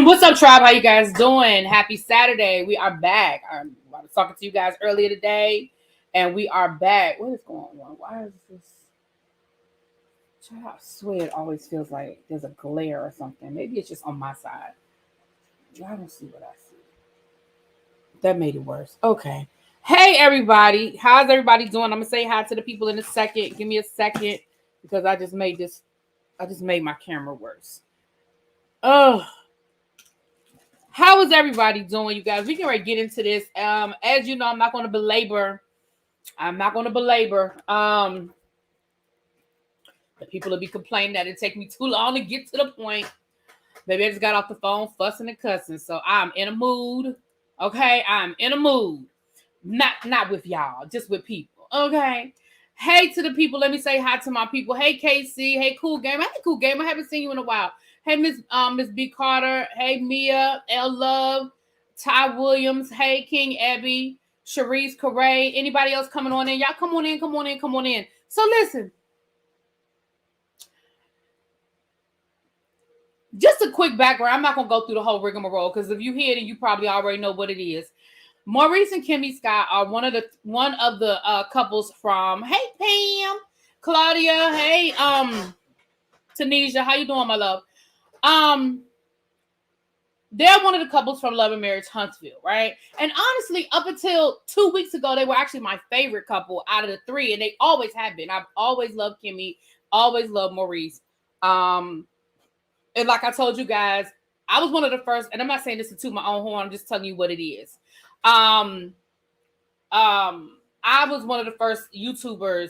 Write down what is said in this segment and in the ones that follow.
What's up, tribe? How you guys doing? Happy Saturday. We are back. I was talking to you guys earlier today, and we are back. What is going on? Why is this? I swear it always feels like there's a glare or something. Maybe it's just on my side. I don't see what I see. That made it worse. Okay. Hey, everybody. How's everybody doing? I'm going to say hi to the people in a second. Give me a second because I just made my camera worse. Oh. How is everybody doing, you guys? We can get into this. As you know, I'm not going to belabor. The people will be complaining that it take me too long to get to the point. Maybe I just got off the phone fussing and cussing. So I'm in a mood. Okay, I'm in a mood. Not with y'all, just with people. Okay. Hey to the people. Let me say hi to my people. Hey KC. Hey Cool Game. Hey Cool Game. I haven't seen you in a while. Hey Miss B Carter. Hey Mia. L Love. Ty Williams. Hey King Abby. Sharice Correa. Anybody else coming on in? Y'all come on in. So listen. Just a quick background. I'm not gonna go through the whole rigmarole because if you hear it, you probably already know what it is. Maurice and Kimmi Scott are one of the couples from Hey Pam, Claudia, hey Tanisha, how you doing, my love? They're one of the couples from Love and Marriage Huntsville, right? And honestly, up until 2 weeks ago, they were actually my favorite couple out of the three, and they always have been. I've always loved Kimmi, always loved Maurice. And like I told you guys, I was one of the first, and I'm not saying this to toot my own horn, I'm just telling you what it is. I was one of the first YouTubers,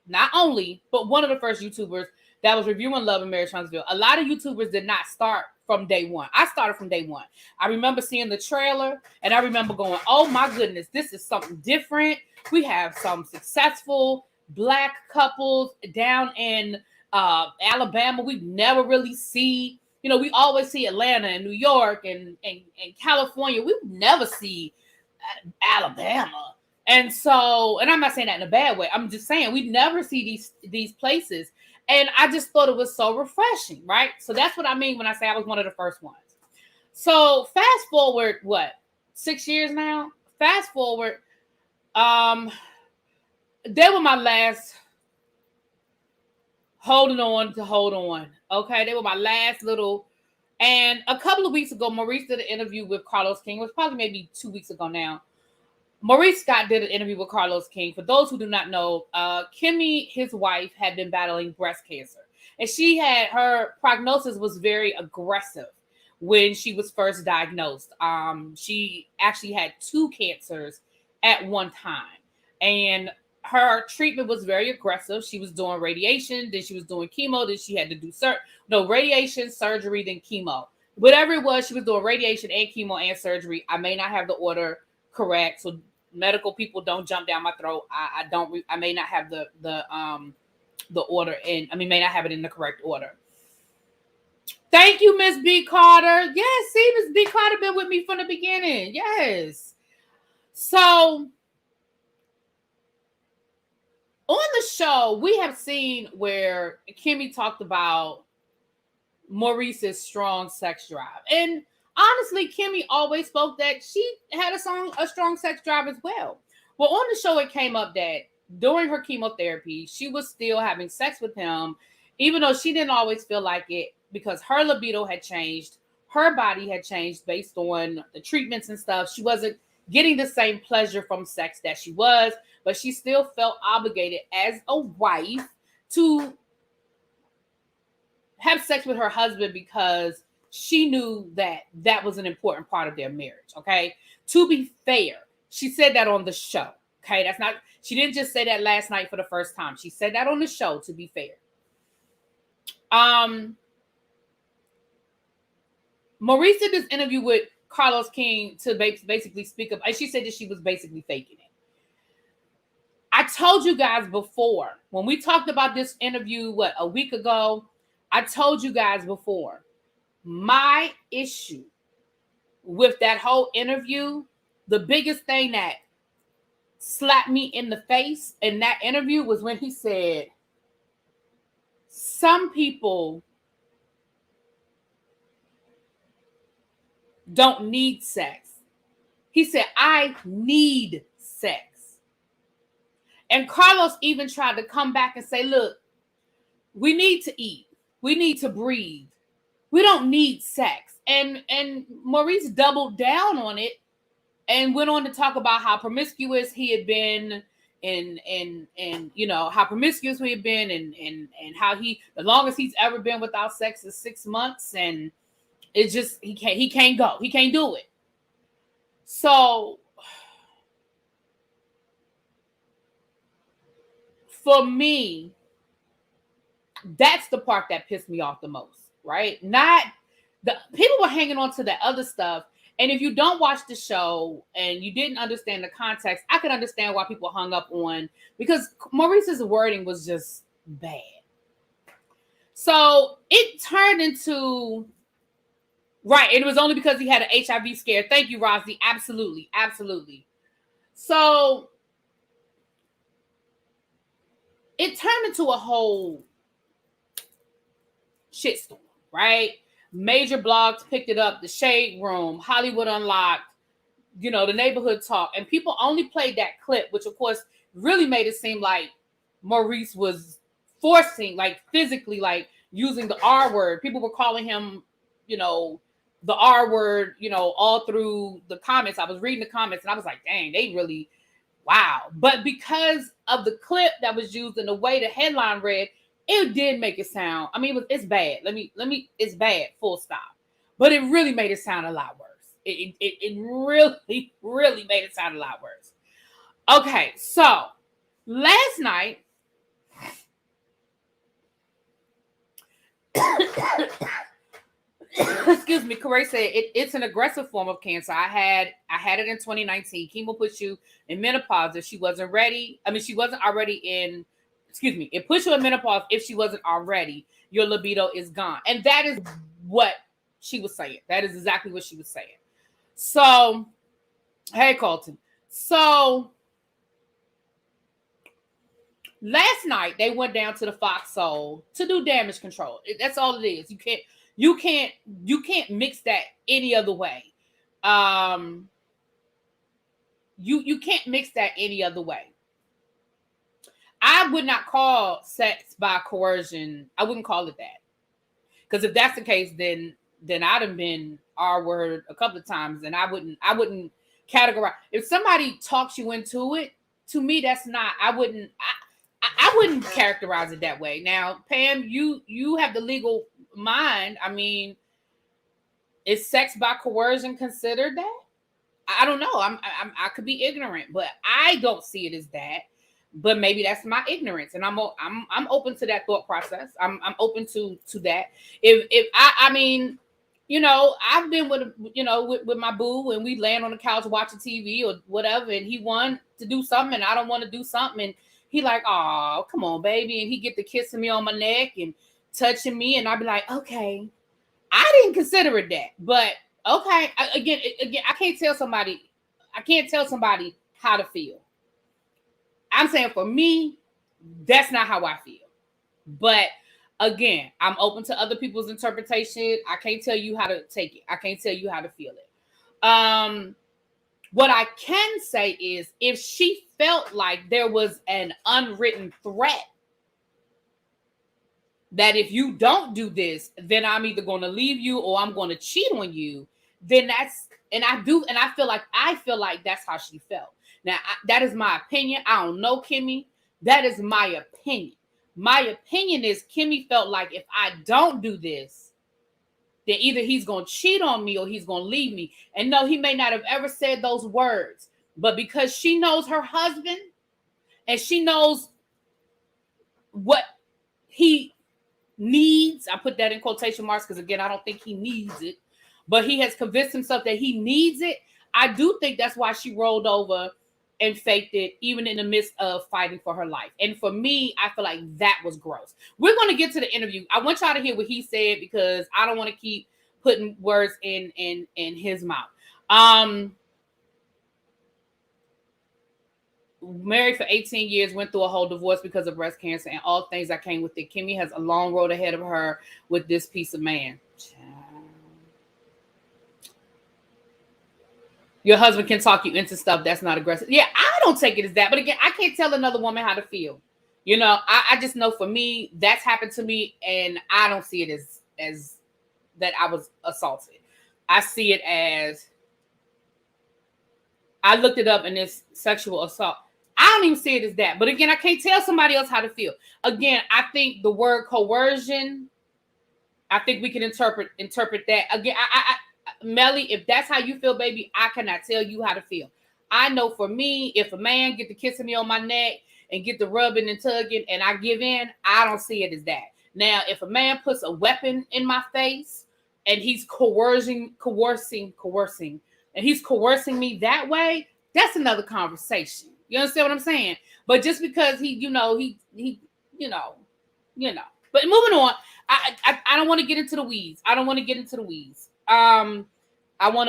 not only, but one of the first YouTubers that was reviewing Love and Marriage Huntsville. A lot of YouTubers did not start from day one. I started from day one. I remember seeing the trailer and I remember going, oh my goodness, this is something different. We have some successful Black couples down in Alabama. We never really see, we always see Atlanta and New York and California. We never see Alabama. And I'm not saying that in a bad way. I'm just saying we never see these places. And I just thought it was so refreshing, right? So that's what I mean when I say I was one of the first ones. So fast forward, 6 years now? Fast forward, they were my last hold on. Okay, they were my last little. And a couple of weeks ago, Maurice did an interview with Carlos King. It was probably maybe 2 weeks ago now. Maurice Scott did an interview with Carlos King. For those who do not know, Kimmi, his wife, had been battling breast cancer. And her prognosis was very aggressive when she was first diagnosed. She actually had 2 cancers at one time. And her treatment was very aggressive. She was doing radiation, then she was doing chemo, then she had to do radiation, surgery, then chemo. Whatever it was, she was doing radiation and chemo and surgery. I may not have the order correct, so medical people don't jump down my throat. I may not have the order may not have it in the correct order. Thank you, Miss B Carter. Yes, see, Miss B Carter been with me from the beginning. Yes. So on the show, we have seen where Kimmi talked about Maurice's strong sex drive. And honestly, Kimmi always spoke that she had a strong sex drive as well. Well, on the show, it came up that during her chemotherapy, she was still having sex with him, even though she didn't always feel like it because her libido had changed. Her body had changed based on the treatments and stuff. She wasn't getting the same pleasure from sex that she was, but she still felt obligated as a wife to have sex with her husband because she knew that was an important part of their marriage. Okay. To be fair, she said that on the show. Okay. She didn't just say that last night for the first time. She said that on the show, to be fair. Maurice did this interview with Carlos King to basically speak up. And she said that she was basically faking it. I told you guys before, when we talked about this interview, a week ago, I told you guys before, my issue with that whole interview, the biggest thing that slapped me in the face in that interview was when he said, some people don't need sex. He said, I need sex. And Carlos even tried to come back and say, look, we need to eat. We need to breathe. We don't need sex. And Maurice doubled down on it and went on to talk about how promiscuous he had been and you know, how promiscuous he had been and how the longest he's ever been without sex is 6 months. And it's just, he can't go. He can't do it. So for me, that's the part that pissed me off the most, right? Not the people were hanging on to the other stuff. And if you don't watch the show and you didn't understand the context, I could understand why people hung up on, because Maurice's wording was just bad. So it turned into, right, and it was only because he had an HIV scare. Thank you, Rossi. Absolutely, absolutely. So it turned into a whole shitstorm, right? Major blogs picked it up, the Shade Room, Hollywood Unlocked, you know, the Neighborhood Talk, and people only played that clip, which of course really made it seem like Maurice was forcing, like physically, like using the R word. People were calling him, you know, the R word, you know, all through the comments. I was reading the comments and I was like, dang, they really, wow. But because of the clip that was used and the way the headline read, it did make it sound, I mean, it's bad. Let me, it's bad, full stop. But it really made it sound a lot worse. It really, really made it sound a lot worse. Okay, so last night, excuse me, Corey said it's an aggressive form of cancer. I had it in 2019. Chemo puts you in menopause if she wasn't ready. I mean, she wasn't already in, excuse me, it puts you in menopause if she wasn't already. Your libido is gone. And that is what she was saying. That is exactly what she was saying. So, hey, Colton. So, last night they went down to the Foxhole to do damage control. That's all it is. You can't mix that any other way. You can't mix that any other way. I would not call sex by coercion. I wouldn't call it that. Because if that's the case, then I'd have been R word a couple of times, and I wouldn't categorize. If somebody talks you into it, to me, that's not. I wouldn't characterize it that way. Now, Pam, you have the legal mind. I mean, is sex by coercion considered that? I don't know. I could be ignorant, but I don't see it as that. But maybe that's my ignorance, and I'm open to that thought process. I'm open to that. If I mean, you know, I've been with my boo, and we land on the couch watching TV or whatever, and he wanted to do something, and I don't want to do something, and he like, oh, come on, baby, and he get to kissing me on my neck and touching me, and I'd be like, okay, I didn't consider it that, but okay. Again, I can't tell somebody how to feel. I'm saying for me, that's not how I feel. But again, I'm open to other people's interpretation. I can't tell you how to take it. I can't tell you how to feel it. What I can say is if she felt like there was an unwritten threat that if you don't do this, then I'm either going to leave you or I'm going to cheat on you, then that's, and I feel like that's how she felt. Now, that is my opinion. I don't know Kimmi. That is my opinion. My opinion is Kimmi felt like if I don't do this, then either he's going to cheat on me or he's going to leave me. And no, he may not have ever said those words, but because she knows her husband and she knows what he needs, I put that in quotation marks because, again, I don't think he needs it, but he has convinced himself that he needs it. I do think that's why she rolled over and faked it, even in the midst of fighting for her life. And for me, I feel like that was gross. We're going to get to the interview. I want y'all to hear what he said because I don't want to keep putting words in his mouth. Married for 18 years, went through a whole divorce because of breast cancer and all things that came with it. Kimmi has a long road ahead of her with this piece of man. Your husband can talk you into stuff that's not aggressive. Yeah, I don't take it as that. But again, I can't tell another woman how to feel. You know, I just know for me, that's happened to me, and I don't see it as that I was assaulted. I see it as, I looked it up and it's sexual assault. I don't even see it as that. But again, I can't tell somebody else how to feel. Again, I think the word coercion, I think we can interpret that. Again, Melly, if that's how you feel, baby, I cannot tell you how to feel. I know for me, if a man get to kissing me on my neck and get the rubbing and tugging and I give in, I don't see it as that. Now, if a man puts a weapon in my face and he's coercing, and he's coercing me that way, that's another conversation. You understand what I'm saying? But just because he. But moving on, I don't want to get into the weeds. I want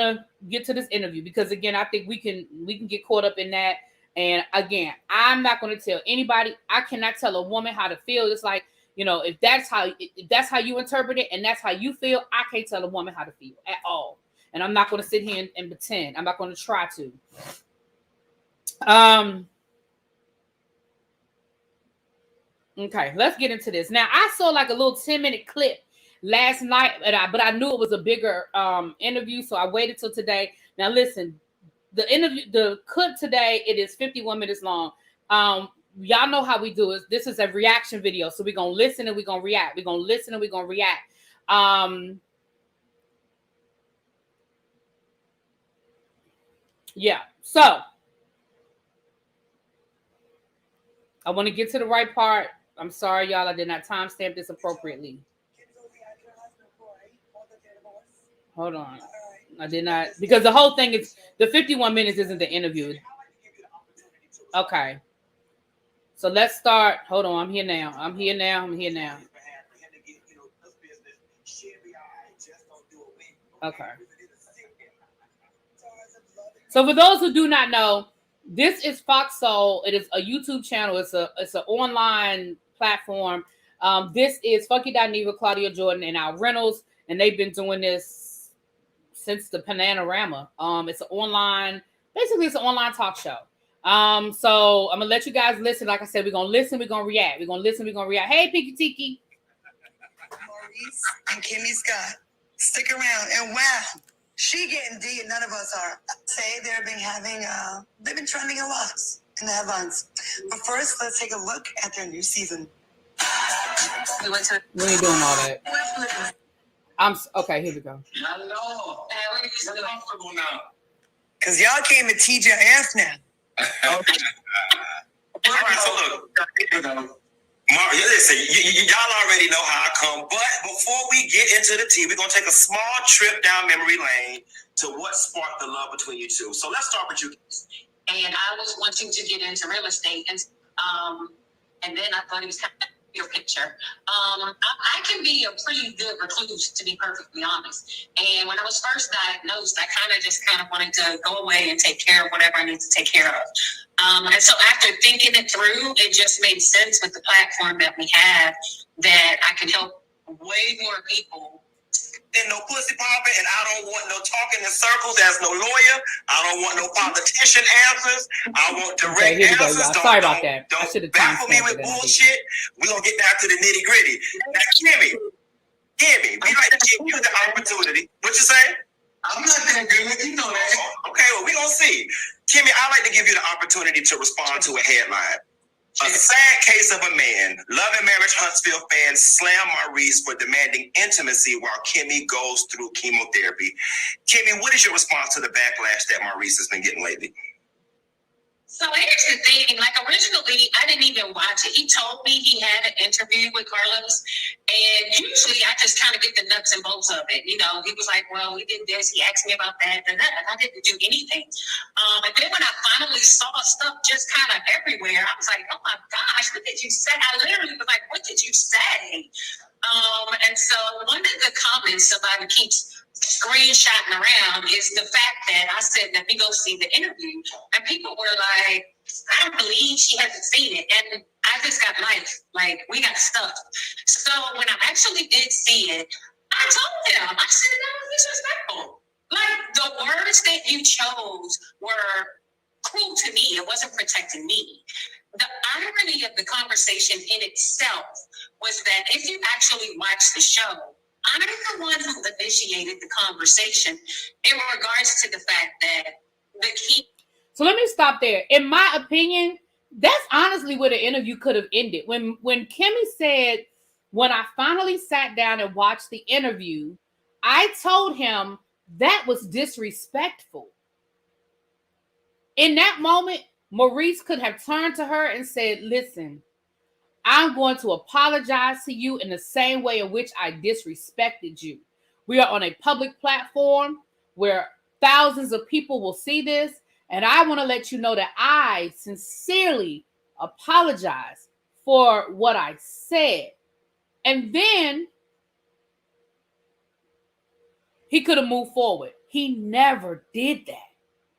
to get to this interview because again, I think we can get caught up in that. And again, I'm not going to tell anybody. I cannot tell a woman how to feel. It's like, if that's how you interpret it and that's how you feel, I can't tell a woman how to feel at all. And I'm not going to sit here and pretend. I'm not going to try to. Okay, let's get into this. Now, I saw like a little 10-minute clip last night, but I knew it was a bigger interview, so I waited till today. Now, listen, the clip today, it is 51 minutes long. Y'all know how we do it. This is a reaction video, so we're going to listen and we're going to react. We're going to listen and we're going to react. Yeah, so I want to get to the right part. I'm sorry, y'all. I did not timestamp this appropriately. Hold on. I did not, because the whole thing is, the 51 minutes isn't the interview. Okay. So let's start. Hold on. I'm here now. Okay. So for those who do not know, this is Fox Soul. It is a YouTube channel. It's an online platform. This is Funky.Neva, Claudia Jordan, and Al Reynolds, and they've been doing this since the Panorama. It's an online talk show. So I'm gonna let you guys listen. Like I said, we're gonna listen, we're gonna react. Hey, Pinky Tiki. Maurice and Kimmi Scott. Stick around. And wow, she getting D and none of us are. Say they've been trending a lot in the headlines. But first, let's take a look at their new season. We ain't doing all that. Okay, here we go. I know. I'm comfortable now. Because y'all came to teach your ass now. Okay. All right, so look. Listen, y'all already know how I come, but before we get into the tea, we're going to take a small trip down memory lane to what sparked the love between you two. So let's start with you. And I was wanting to get into real estate, and then I thought it was kind of your picture. I can be a pretty good recluse, to be perfectly honest. And when I was first diagnosed, I kind of wanted to go away and take care of whatever I need to take care of. And so after thinking it through, it just made sense with the platform that we have that I can help way more people. And no pussy popping, and I don't want no talking in circles. There's no lawyer. I don't want no politician answers. I want direct answers. Sorry about that. Don't baffle me with bullshit. We're going to get down to the nitty gritty. Now, Kimmi, we like to give you the opportunity. What you say? I'm not that good. You know that. Okay, well, we're going to see. Kimmi, I like to give you the opportunity to respond to a headline. A sad case of a man. Love and Marriage Huntsville fans slam Maurice for demanding intimacy while Kimmi goes through chemotherapy. Kimmi, what is your response to the backlash that Maurice has been getting lately? So here's the thing, like originally, I didn't even watch it. He told me he had an interview with Carlos, and usually I just kind of get the nuts and bolts of it. You know, he was like, well, he did this, he asked me about that, and I didn't do anything. And then when I finally saw stuff just kind of everywhere, I was like, oh my gosh, what did you say? I literally was like, what did you say? And so one of the comments somebody keeps screenshotting around is the fact that I said, let me go see the interview. And people were like, I don't believe she hasn't seen it. And I just got life. Like, we got stuff. So when I actually did see it, I told him, I said, that was disrespectful. Like, the words that you chose were cruel to me. It wasn't protecting me. The irony of the conversation in itself was that if you actually watch the show, I'm the one who initiated the conversation in regards to the fact that the key. So let me stop there. In my opinion, that's honestly where the interview could have ended. When Kimmi said, when I finally sat down and watched the interview, I told him that was disrespectful. In that moment, Maurice could have turned to her and said, listen, I'm going to apologize to you in the same way in which I disrespected you. We are on a public platform where thousands of people will see this, and I want to let you know that I sincerely apologize for what I said. And then he could have moved forward. He never did that.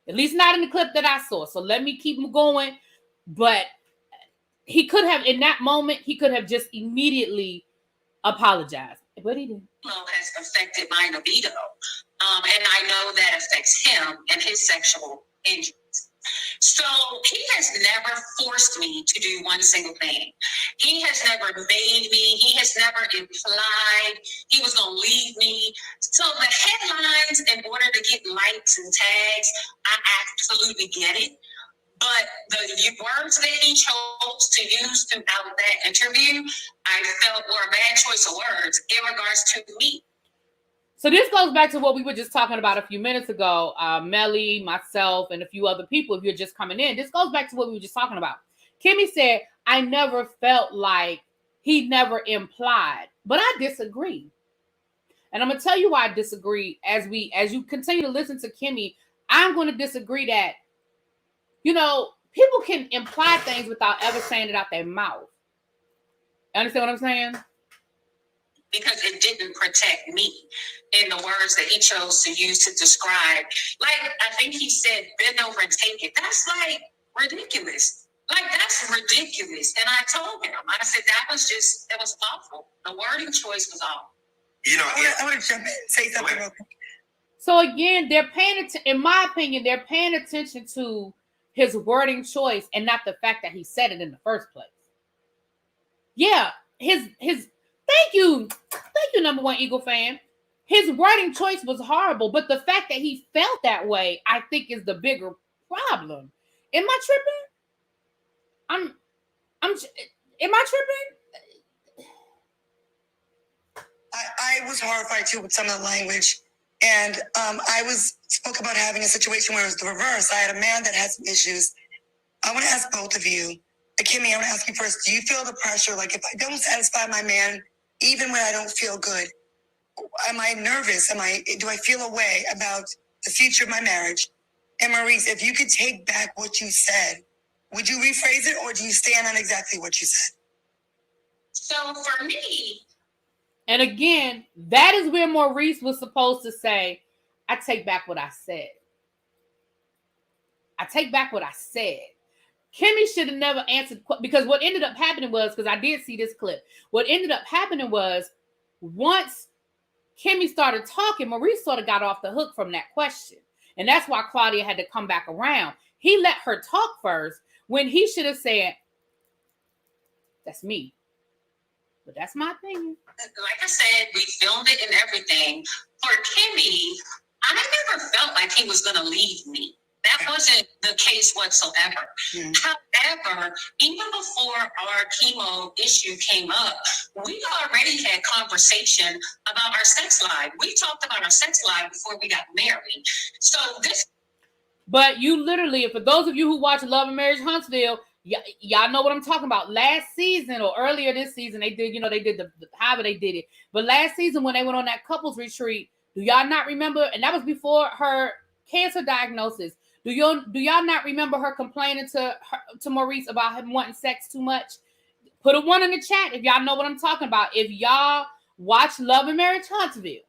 At least not in the clip that I saw. So let me keep him going. But he could have, in that moment, he could have just immediately apologized. But he didn't. Has affected my libido. And I know that affects him and his sexual injuries. So he has never forced me to do one single thing. He has never made me. He has never implied he was going to leave me. So the headlines, in order to get likes and tags, I absolutely get it. But the words that he chose to use throughout that interview, I felt were a bad choice of words in regards to me. So this goes back to what we were just talking about a few minutes ago. Melly, myself, and a few other people, if you're just coming in. This goes back to what we were just talking about. Kimmi said, I never felt like, he never implied. But I disagree. And I'm going to tell you why I disagree. As you continue to listen to Kimmi, I'm going to disagree that, you know, people can imply things without ever saying it out their mouth. Understand what I'm saying? Because it didn't protect me in the words that he chose to use to describe. Like, I think he said, bend over and take it. That's like ridiculous. Like, that's ridiculous. And I told him, I said, that was awful. The wording choice was awful. You know, I want to jump in and say something real quick. So again, they're paying attention, in my opinion, they're paying attention to his wording choice and not the fact that he said it in the first place. Yeah, his thank you, number one Eagle fan. His wording choice was horrible, but the fact that he felt that way, I think, is the bigger problem. Am I tripping? Am I tripping? I was horrified too with some of the language, and I spoke about having a situation where it was the reverse. I had a man that had some issues. I want to ask both of you, Kimmi, I want to ask you first. Do you feel the pressure? Like, if I don't satisfy my man, even when I don't feel good, am I nervous? Do I feel a way about the future of my marriage? And Maurice, if you could take back what you said, would you rephrase it, or do you stand on exactly what you said? So for me, and again, that is where Maurice was supposed to say, I take back what I said. I take back what I said. Kimmi should have never answered, because what ended up happening was, because I did see this clip, what ended up happening was, once Kimmi started talking, Maurice sort of got off the hook from that question. And that's why Claudia had to come back around. He let her talk first when he should have said, that's me. But that's my opinion. Like I said, we filmed it and everything. For Kimmi, I never felt like he was going to leave me. That wasn't the case whatsoever. Mm. However, even before our chemo issue came up, we already had conversation about our sex life. We talked about our sex life before we got married. So this. But you literally, for those of you who watch Love and Marriage Huntsville, y'all know what I'm talking about. Last season or earlier this season, they did the however they did it. But last season when they went on that couples retreat, do y'all not remember? And that was before her cancer diagnosis. Do y'all not remember her complaining to Maurice about him wanting sex too much? Put a 1 in the chat if y'all know what I'm talking about. If y'all watch Love and Marriage Huntsville,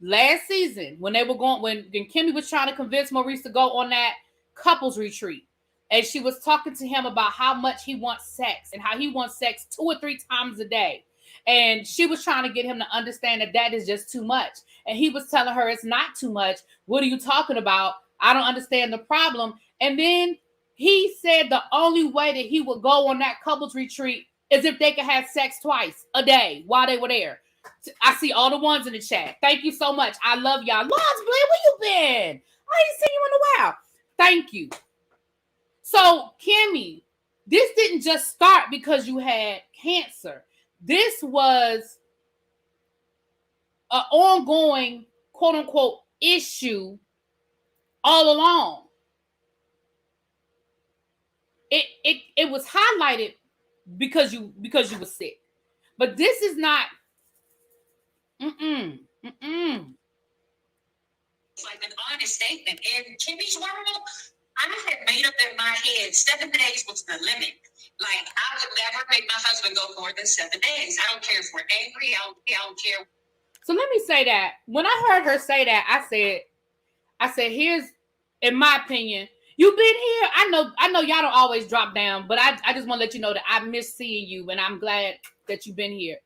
last season when Kimmi was trying to convince Maurice to go on that couples retreat, and she was talking to him about how much he wants sex and how he wants sex 2 or 3 times a day. And she was trying to get him to understand that is just too much. And he was telling her it's not too much. What are you talking about? I don't understand the problem. And then he said the only way that he would go on that couples retreat is if they could have sex twice a day while they were there. I see all the ones in the chat. Thank you so much. I love y'all. Lons, where you been? I ain't seen you in a while. Thank you. So, Kimmi, this didn't just start because you had cancer. This was an ongoing, quote unquote, issue all along. It was highlighted because you were sick. But this is not It's like an honest statement. In Kimmy's world, I had made up in my head 7 days was the limit. Like, I would never make my husband go more than 7 days. I don't care if we're angry. I don't care. So let me say that. When I heard her say that, I said, here's, in my opinion, you've been here. I know y'all don't always drop down, but I just want to let you know that I miss seeing you, and I'm glad that you've been here.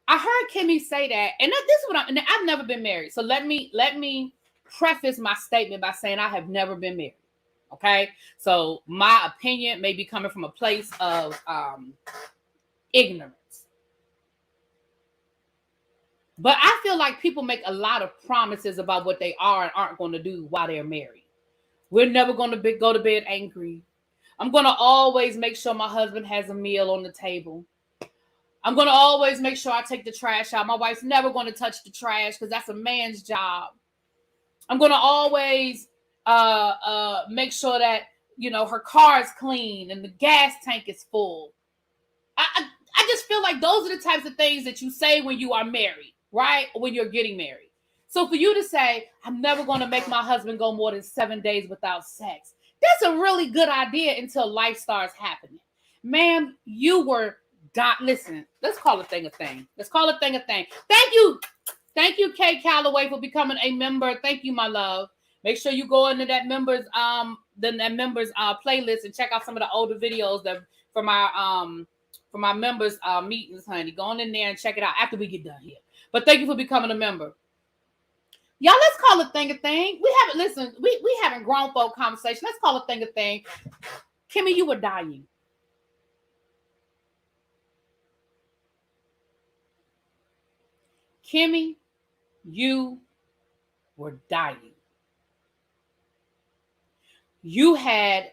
I heard Kimmi say that, and this is what I've never been married. So let me preface my statement by saying I have never been married. Okay, so my opinion may be coming from a place of ignorance, but I feel like people make a lot of promises about what they are and aren't going to do while they're married. We're never going to go to bed angry. I'm going to always make sure my husband has a meal on the table. I'm going to always make sure I take the trash out. My wife's never going to touch the trash because that's a man's job. I'm going to always make sure that, her car is clean and the gas tank is full. I just feel like those are the types of things that you say when you are married, right? When you're getting married. So for you to say, I'm never going to make my husband go more than 7 days without sex, that's a really good idea until life starts happening. Ma'am, you were... Listen, let's call a thing a thing. Let's call a thing a thing. Thank you, Kay Calloway, for becoming a member. Thank you, my love. Make sure you go into that members playlist and check out some of the older videos that from our members meetings, honey. Go on in there and check it out after we get done here. But thank you for becoming a member. Y'all, let's call a thing a thing. We having grown folk conversation. Let's call a thing a thing. Kimmi, you were dying. Kimmi, you were dying. You had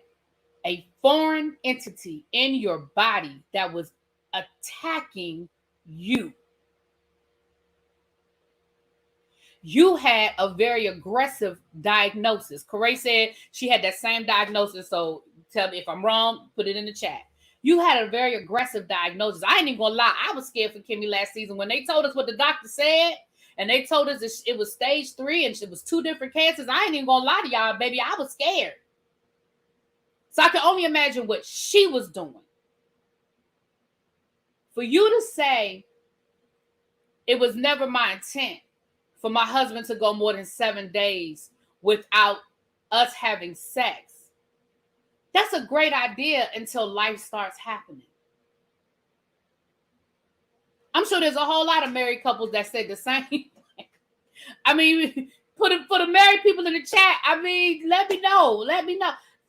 a foreign entity in your body that was attacking you. You had a very aggressive diagnosis. Corey said she had that same diagnosis. So tell me if I'm wrong, put it in the chat. You had a very aggressive diagnosis. I ain't even gonna lie. I was scared for Kimmi last season when they told us what the doctor said, and they told us it was stage 3 and it was 2 different cancers. I ain't even gonna lie to y'all, baby. I was scared. So I can only imagine what she was doing. For you to say it was never my intent for my husband to go more than 7 days without us having sex. That's a great idea until life starts happening. I'm sure there's a whole lot of married couples that said the same thing. I mean, for the married people in the chat, let me know.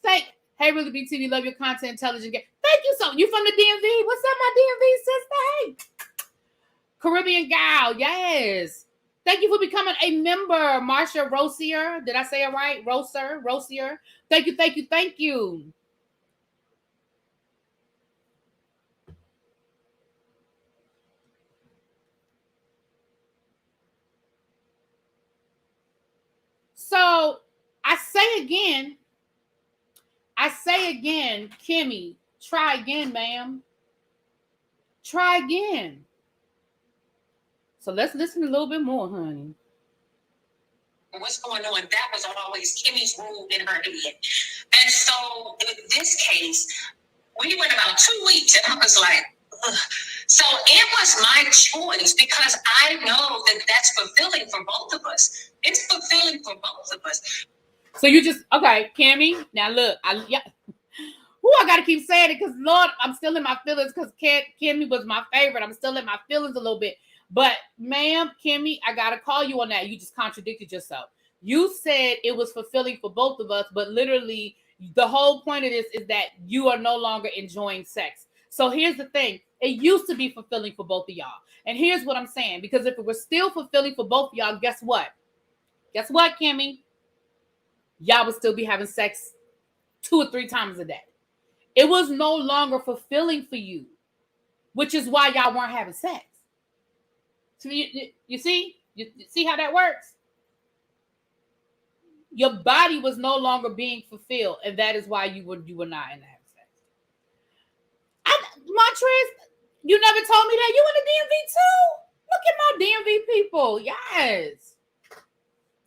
Hey, ReallyBTV, love your content, intelligent. Thank you so much. You from the DMV? What's up, my DMV sister? Hey. Caribbean gal, yes. Thank you for becoming a member, Marsha Rosier. Did I say it right? Rosier. Thank you. So I say again, Kimmi, try again, ma'am. Try again. So let's listen a little bit more, honey. What's going on? That was always Kimmy's rule in her head. And so in this case, we went about 2 weeks and I was like, ugh. So it was my choice because I know that that's fulfilling for both of us. It's fulfilling for both of us. So you just, okay, Kimmi, now look, woo, I gotta keep saying it because Lord, I'm still in my feelings because Kimmi was my favorite. I'm still in my feelings a little bit. But ma'am, Kimmi, I gotta call you on that. You just contradicted yourself. You said it was fulfilling for both of us, but literally the whole point of this is that you are no longer enjoying sex. So here's the thing. It used to be fulfilling for both of y'all. And here's what I'm saying. Because if it was still fulfilling for both of y'all, guess what? Guess what, Kimmi? Y'all would still be having sex 2 or 3 times a day. It was no longer fulfilling for you, which is why y'all weren't having sex. So you see? You see how that works? Your body was no longer being fulfilled, and that is why you were not in the having sex. Montrez, you never told me that. You in the DMV too? Look at my DMV people. Yes.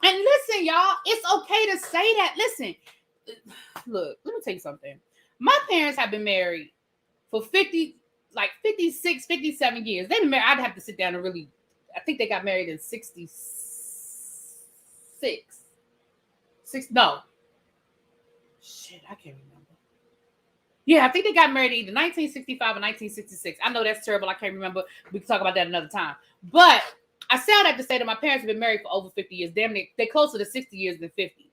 And listen, y'all, it's okay to say that. Listen, look, let me tell you something. My parents have been married for 56, 57 years. They've been married. I'd have to sit down and really, I think they got married in 66. No. Shit, I can't remember. Yeah, I think they got married either 1965 or 1966. I know that's terrible. I can't remember. We can talk about that another time. But I say all that to say that my parents have been married for over 50 years. Damn, they're closer to 60 years than 50.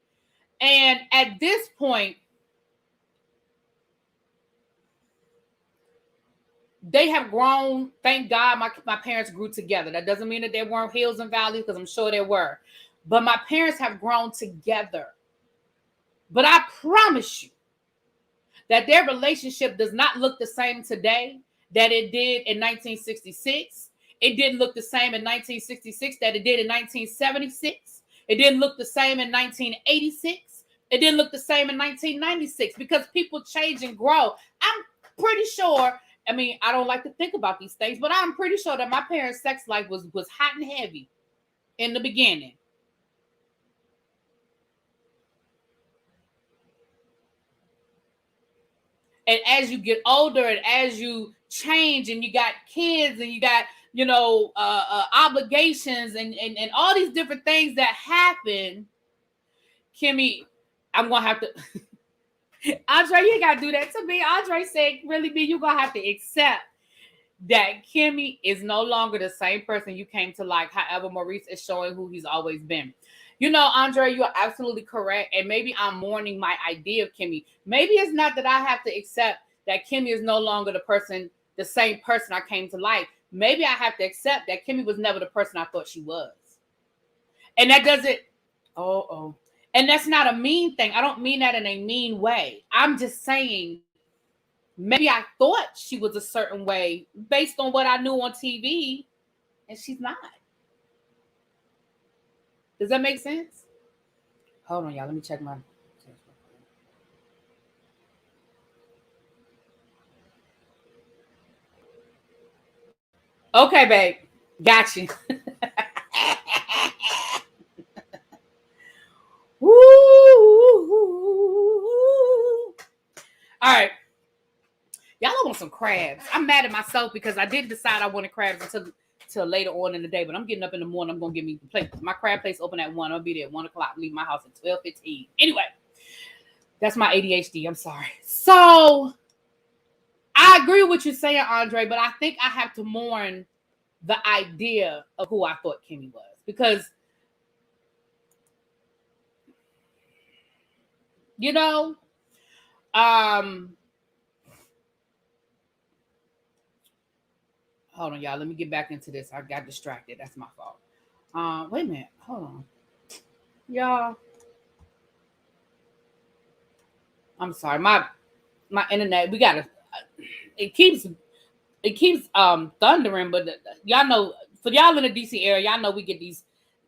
And at this point, they have grown. Thank God my parents grew together. That doesn't mean that there weren't hills and valleys, because I'm sure there were. But my parents have grown together. But I promise you that their relationship does not look the same today that it did in 1966. It didn't look the same in 1966 that it did in 1976. It didn't look the same in 1986. It didn't look the same in 1996 because people change and grow. I'm pretty sure, I mean, I don't like to think about these things, but I'm pretty sure that my parents' sex life was hot and heavy in the beginning. And as you get older and as you change and you got kids and you got, obligations and all these different things that happen, Kimmi, I'm going to have to, Andre, you got to do that to me. Andre said, really, B, you're going to have to accept that Kimmi is no longer the same person you came to like. However, Maurice is showing who he's always been. Andre, you're absolutely correct. And maybe I'm mourning my idea of Kimmi. Maybe it's not that I have to accept that Kimmi is no longer the same person I came to like. Maybe I have to accept that Kimmi was never the person I thought she was. And that doesn't, and that's not a mean thing. I don't mean that in a mean way. I'm just saying, maybe I thought she was a certain way based on what I knew on TV, and she's not. Does that make sense? Hold on, y'all. Let me check my. Okay, babe. Got you. Woo! All right. Y'all want some crabs. I'm mad at myself because I didn't decide I wanted crabs until later on in the day, but I'm getting up in the morning. I'm going to get me the plate. My crab place open at 1. I'll be there at 1 o'clock. Leave my house at 12:15. Anyway, that's my ADHD. I'm sorry. So I agree with what you're saying, Andre, but I think I have to mourn the idea of who I thought Kimmi was, because hold on, y'all. Let me get back into this. I got distracted. That's my fault. Wait a minute. Hold on. Y'all. I'm sorry. My internet, it keeps thundering, but y'all know, for y'all in the DC area, y'all know we get these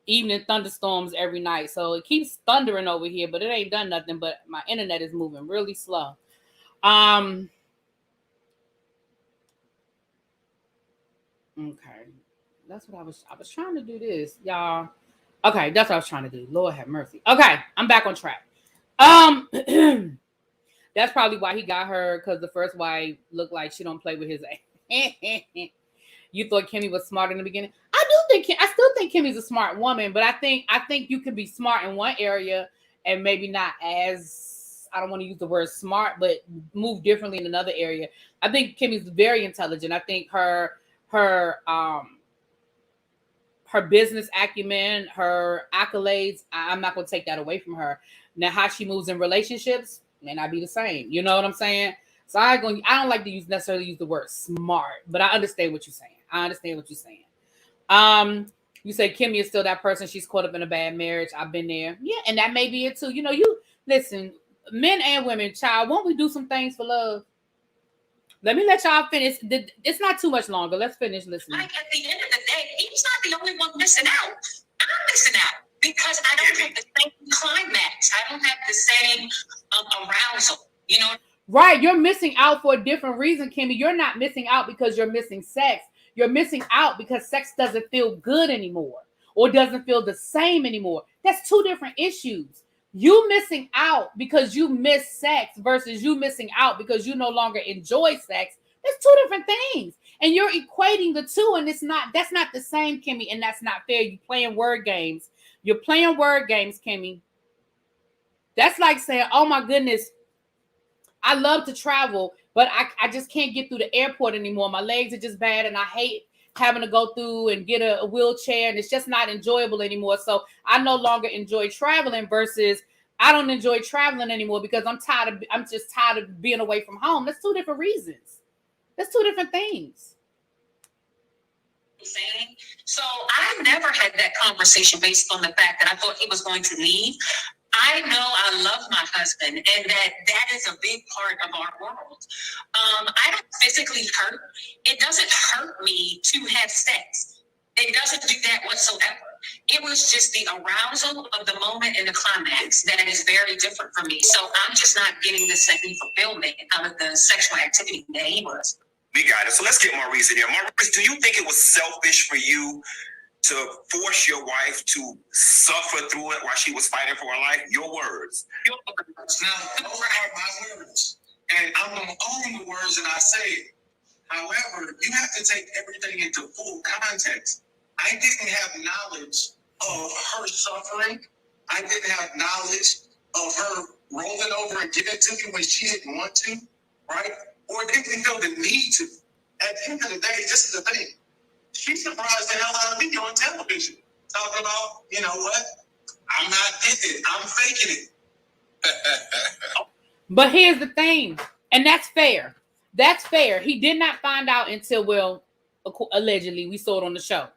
evening thunderstorms every night. So it keeps thundering over here, but it ain't done nothing, but my internet is moving really slow. Okay. That's what I was trying to do this, y'all. Okay, that's what I was trying to do. Lord have mercy. Okay, I'm back on track. That's probably why he got her, because the first wife looked like she don't play with his ass. You thought Kimmi was smart in the beginning? I still think Kimmy's a smart woman, but I think you can be smart in one area and maybe not as I don't want to use the word smart, but move differently in another area. I think Kimmy's very intelligent. I think her business acumen, her accolades, I'm not going to take that away from her. Now, how she moves in relationships may not be the same. You know what I'm saying? So I don't like to necessarily use the word smart, but I understand what you're saying. You say Kimmi is still that person. She's caught up in a bad marriage. I've been there. Yeah, and that may be it too. You know, you listen, men and women, child, won't we do some things for love? Let me let y'all finish. It's not too much longer. Let's finish listening. Like at the end of the day, he's not the only one missing out. I'm missing out because I don't have the same climax. I don't have the same arousal. You know? Right. You're missing out for a different reason, Kimmi. You're not missing out because you're missing sex. You're missing out because sex doesn't feel good anymore or doesn't feel the same anymore. That's two different issues. You missing out because you miss sex versus you missing out because you no longer enjoy sex. That's two different things. And you're equating the two, and that's not the same, Kimmi, and that's not fair. You're playing word games. You're playing word games, Kimmi. That's like saying, oh my goodness, I love to travel, but I just can't get through the airport anymore. My legs are just bad, and I hate having to go through and get a wheelchair, and it's just not enjoyable anymore. So I no longer enjoy traveling versus I don't enjoy traveling anymore because I'm just tired of being away from home. That's two different reasons. That's two different things. So I never had that conversation based on the fact that I thought he was going to leave. I know I love my husband and that is a big part of our world. I don't physically hurt. It doesn't hurt me to have sex. It doesn't do that whatsoever. It was just the arousal of the moment and the climax that is very different for me. So I'm just not getting the same fulfillment out of the sexual activity that he was. We got it. So let's get Maurice in here. Maurice, do you think it was selfish for you to force your wife to suffer through it while she was fighting for her life? Your words. Your words. Now, those are my words. And I'm going to own the words that I say. However, you have to take everything into full context. I didn't have knowledge of her suffering. I didn't have knowledge of her rolling over and giving it to me when she didn't want to, right? Or didn't feel the need to. At the end of the day, this is the thing. She surprised the hell out of me on television. Talking about, you know what? I'm not getting it. I'm faking it. But here's the thing, and that's fair. That's fair. He did not find out until, well, allegedly, we saw it on the show.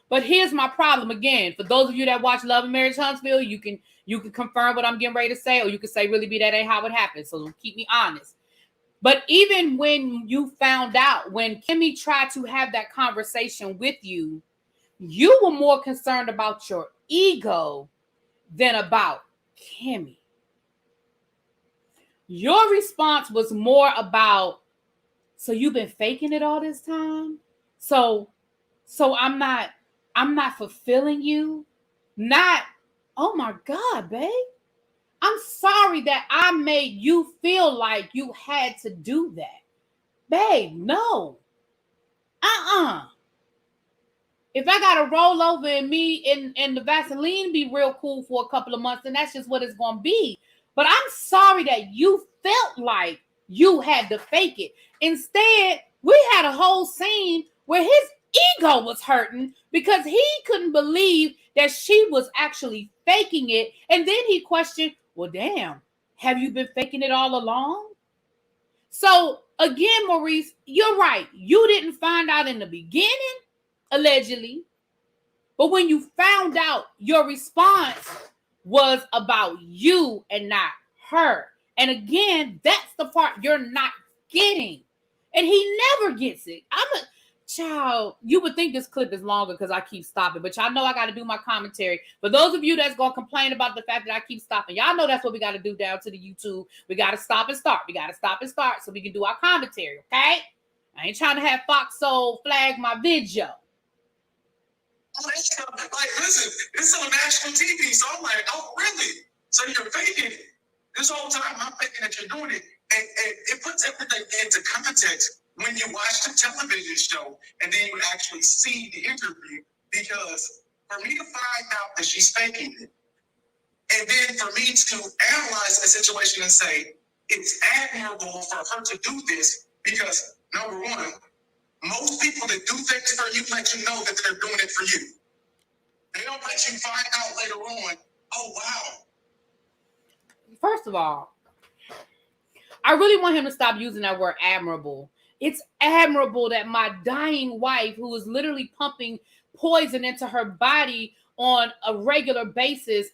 But here's my problem again. For those of you that watch Love and Marriage Huntsville, you can confirm what I'm getting ready to say, or you can say, really, be that ain't how it happened. So keep me honest. But even when you found out, when Kimmi tried to have that conversation with you, you were more concerned about your ego than about Kimmi. Your response was more about, so you've been faking it all this time? So I'm not fulfilling you? Not, oh my God, babe. I'm sorry that I made you feel like you had to do that. Babe, no. If I got to roll over and me and the Vaseline be real cool for a couple of months, then that's just what it's going to be. But I'm sorry that you felt like you had to fake it. Instead, we had a whole scene where his ego was hurting because he couldn't believe that she was actually faking it. And then he questioned, well, damn, have you been faking it all along? So again, Maurice, you're right. You didn't find out in the beginning, allegedly. But when you found out, your response was about you and not her. And again, that's the part you're not getting. And he never gets it. Child, you would think this clip is longer because I keep stopping, but y'all know I got to do my commentary. For those of you that's going to complain about the fact that I keep stopping, y'all know that's what we got to do down to the YouTube. We got to stop and start. We got to stop and start so we can do our commentary, okay? I ain't trying to have Fox Soul flag my video. Like, listen, it's on national TV, so I'm like, oh, really? So you're faking it. This whole time I'm thinking that you're doing it. And it puts everything into context when you watch the television show and then you actually see the interview. Because for me to find out that she's faking it, and then for me to analyze the situation and say, it's admirable for her to do this because, number one, most people that do things for you let you know that they're doing it for you. They don't let you find out later on, oh, wow. First of all, I really want him to stop using that word admirable. It's admirable that my dying wife, who is literally pumping poison into her body on a regular basis,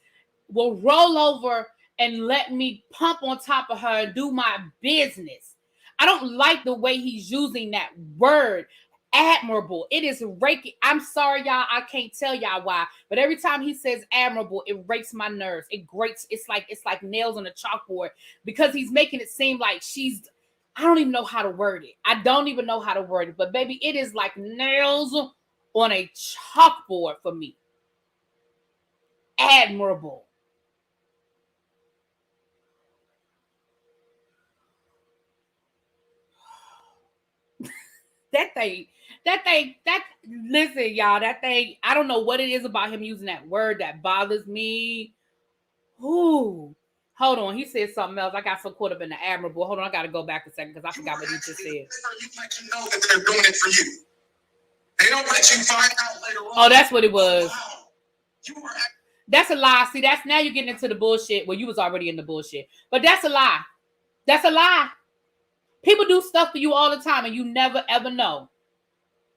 will roll over and let me pump on top of her and do my business. I don't like the way he's using that word. Admirable. It is raking. I'm sorry, y'all. I can't tell y'all why, but every time he says admirable, it rakes my nerves. It grates. It's like nails on a chalkboard because he's making it seem like she's. I don't even know how to word it. I don't even know how to word it, but baby, it is like nails on a chalkboard for me. Admirable. Listen, y'all, that thing, I don't know what it is about him using that word that bothers me. Ooh, hold on. He said something else. I got so caught up in the admirable. Hold on, I got to go back a second because I forgot what he just said. You let you know that they're doing it for you. They don't let you find out later on. Oh, that's what it was. Wow. That's a lie. See, that's now you're getting into the bullshit. Well, you was already in the bullshit. But that's a lie. That's a lie. People do stuff for you all the time and you never ever know.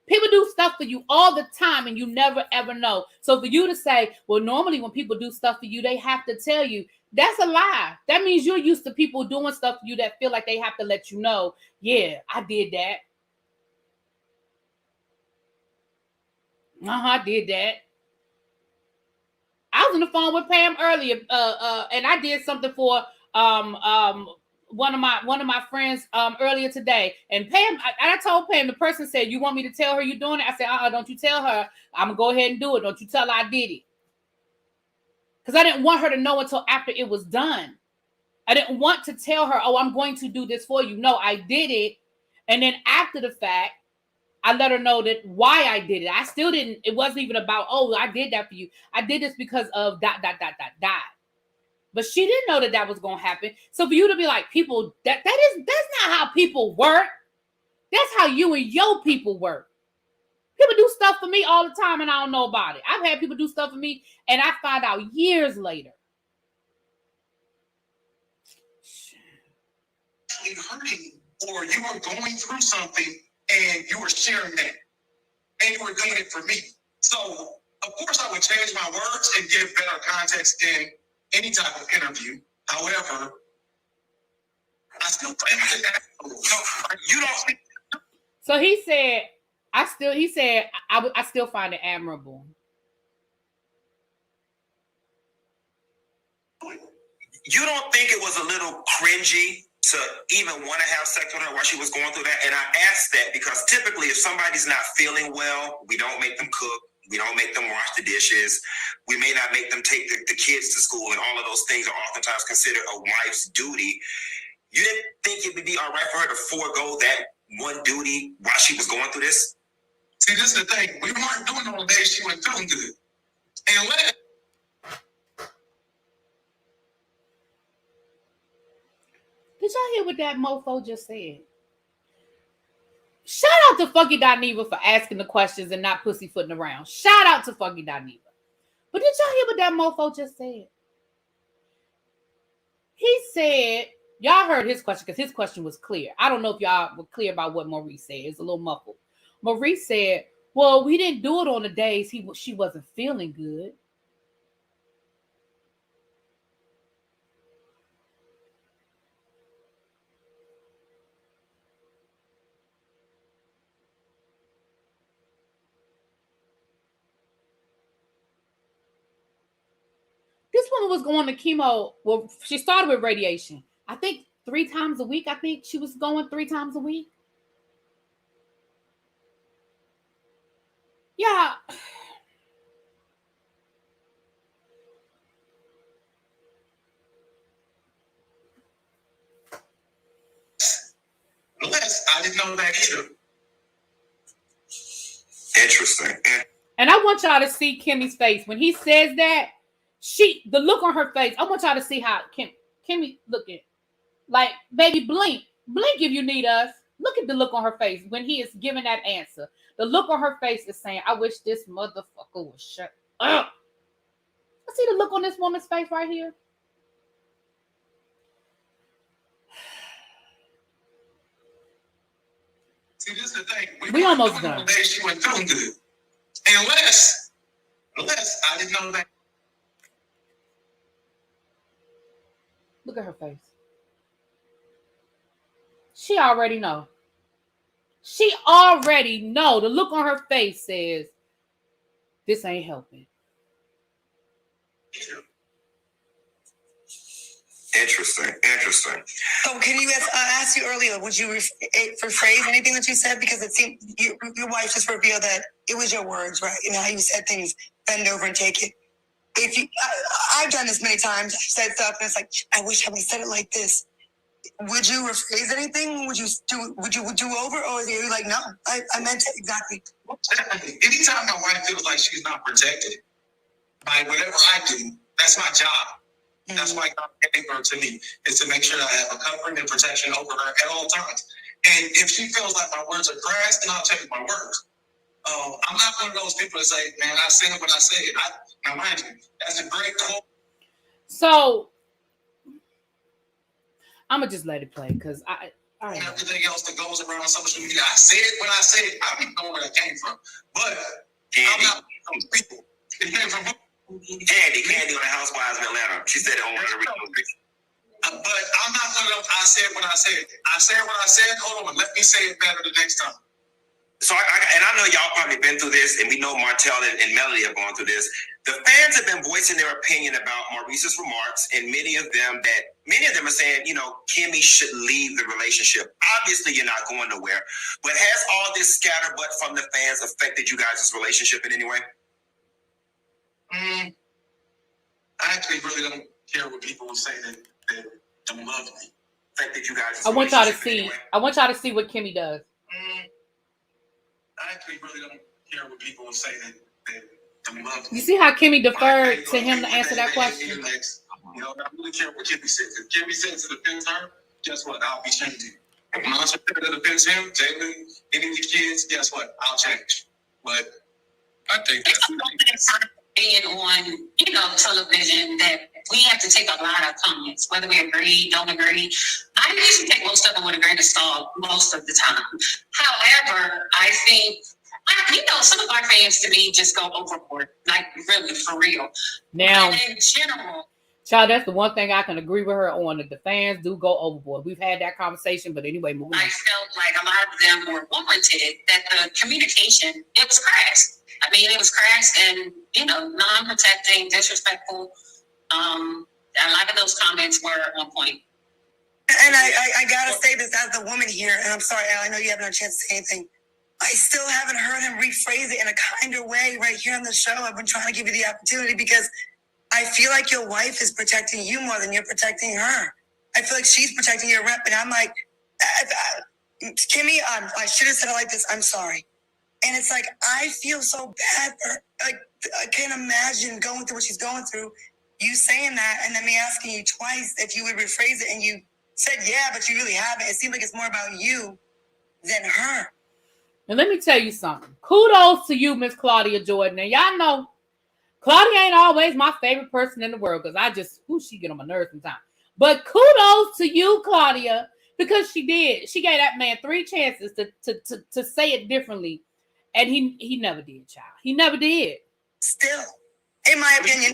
People do stuff for you all the time and you never ever know. So for you to say, well, normally when people do stuff for you, they have to tell you, that's a lie. That means you're used to people doing stuff for you that feel like they have to let you know, yeah, I did that. I did that. I was on the phone with Pam earlier, and I did something for one of my friends earlier today. And Pam, I told Pam, the person said, "You want me to tell her you're doing it?" I said, don't you tell her. I'm gonna go ahead and do it. Don't you tell her I did it, because I didn't want her to know until after it was done. I didn't want to tell her, "Oh, I'm going to do this for you." No, I did it, and then after the fact, I let her know that why I did it. I still didn't. It wasn't even about, oh, I did that for you. I did this because of ... But she didn't know that was going to happen. So for you to be like, people, that's not how people work. That's how you and your people work. People do stuff for me all the time and I don't know about it. I've had people do stuff for me and I find out years later. Hurting, or you were going through something and you were sharing that and you were doing it for me. So of course I would change my words and give better context in any type of interview. However, I still you don't. So he said, I still find it admirable. You don't think it was a little cringy to even want to have sex with her while she was going through that? And I asked that because typically if somebody's not feeling well, we don't make them cook. We don't make them wash the dishes. We may not make them take the kids to school, and all of those things are oftentimes considered a wife's duty. You didn't think it would be all right for her to forego that one duty while she was going through this? See, this is the thing. We weren't doing it on the days she wasn't feeling good. And did y'all hear what that mofo just said? Shout out to Funky Dineva for asking the questions and not pussyfooting around. Shout out to Funky Dineva. But did y'all hear what that mofo just said? He said, y'all heard his question because his question was clear. I don't know if y'all were clear about what Maurice said. It's a little muffled. Maurice said, well, we didn't do it on the days she wasn't feeling good. This woman was going to chemo. Well, she started with radiation. I think 3 times a week. I think she was going 3 times a week. Yeah. I didn't know that either. Interesting. And I want y'all to see Kimmy's face. When he says that, the look on her face, I want y'all to see how Kimmy looking. Like, baby, blink. Blink if you need us. Look at the look on her face when he is giving that answer. The look on her face is saying, I wish this motherfucker would shut up. I see the look on this woman's face right here. See, this is the thing. We almost done. She wasn't feeling good. Unless I didn't know that. Look at her face. She already know. She already know. The look on her face says, this ain't helping. Interesting. So can you ask you earlier, would you rephrase anything that you said? Because it seemed your wife just revealed that it was your words, right? You know how you said things, bend over and take it. If you, I've done this many times. I've said stuff and it's like, I wish I would have said it like this. Would you rephrase anything? Would you do over, or are you like, no, I meant it exactly? Anytime my wife feels like she's not protected by whatever I do, that's my job. Mm-hmm. That's why God gave her to me, is to make sure that I have a covering and protection over her at all times. And if she feels like my words are crass, then I'll take my words. I'm not one of those people that say, man, I said what I said. Now, mind you, that's a great quote. So, I'm going to just let it play because I everything else that goes around social media, I said what I said. I don't even know where that came from. But I'm not one of those people. It came from Candy on the Housewives of Atlanta. She said it on one of the original pictures. But I'm not one of those, I said what I said. I said what I said. Hold on, let me say it better the next time. So, I know y'all probably been through this, and we know Martell and Melody have gone through this. The fans have been voicing their opinion about Maurice's remarks, and many of them are saying, you know, Kimmi should leave the relationship. Obviously, you're not going nowhere. But has all this scatterbutt from the fans affected you guys' relationship in any way? I actually really don't care what people will say that don't love me. Affected you guys' I want y'all to see. I want y'all to see what Kimmi does. I actually really don't care what people will say that don't love me. You see how Kimmi deferred to him to answer that question? You know, I really care what Kimmi says. If Kimmi says it offends her, guess what? I'll be changing. If Monster says it offends him, Jalen, any of these kids, guess what? I'll change. But I think that's being on, you know, television that we have to take a lot of comments, whether we agree, don't agree. I usually take most of them with a grain of salt most of the time. However, I think, you know, some of our fans to me just go overboard, like really for real. Now, but in general, child, that's the one thing I can agree with her on, that the fans do go overboard. We've had that conversation, but anyway, moving on. I felt like a lot of them were warranted, that the communication, it was crass. I mean, it was crass and, you know, non-protecting, disrespectful. A lot of those comments were on point. And I gotta say this as the woman here, and I'm sorry, Al, I know you haven't had a chance to say anything. I still haven't heard him rephrase it in a kinder way right here on the show. I've been trying to give you the opportunity because I feel like your wife is protecting you more than you're protecting her. I feel like she's protecting your rep, and I'm like, Kimmi, I should have said it like this. I'm sorry. And it's like, I feel so bad for her. Like, I can't imagine going through what she's going through. You saying that, and then me asking you twice if you would rephrase it, and you said, yeah, but you really haven't. It seems like it's more about you than her. And let me tell you something. Kudos to you, Miss Claudia Jordan. And y'all know, Claudia ain't always my favorite person in the world because she get on my nerves sometimes. But kudos to you, Claudia, because she did. She gave that man 3 chances to say it differently. And he never did, child. He never did. Still, in my opinion,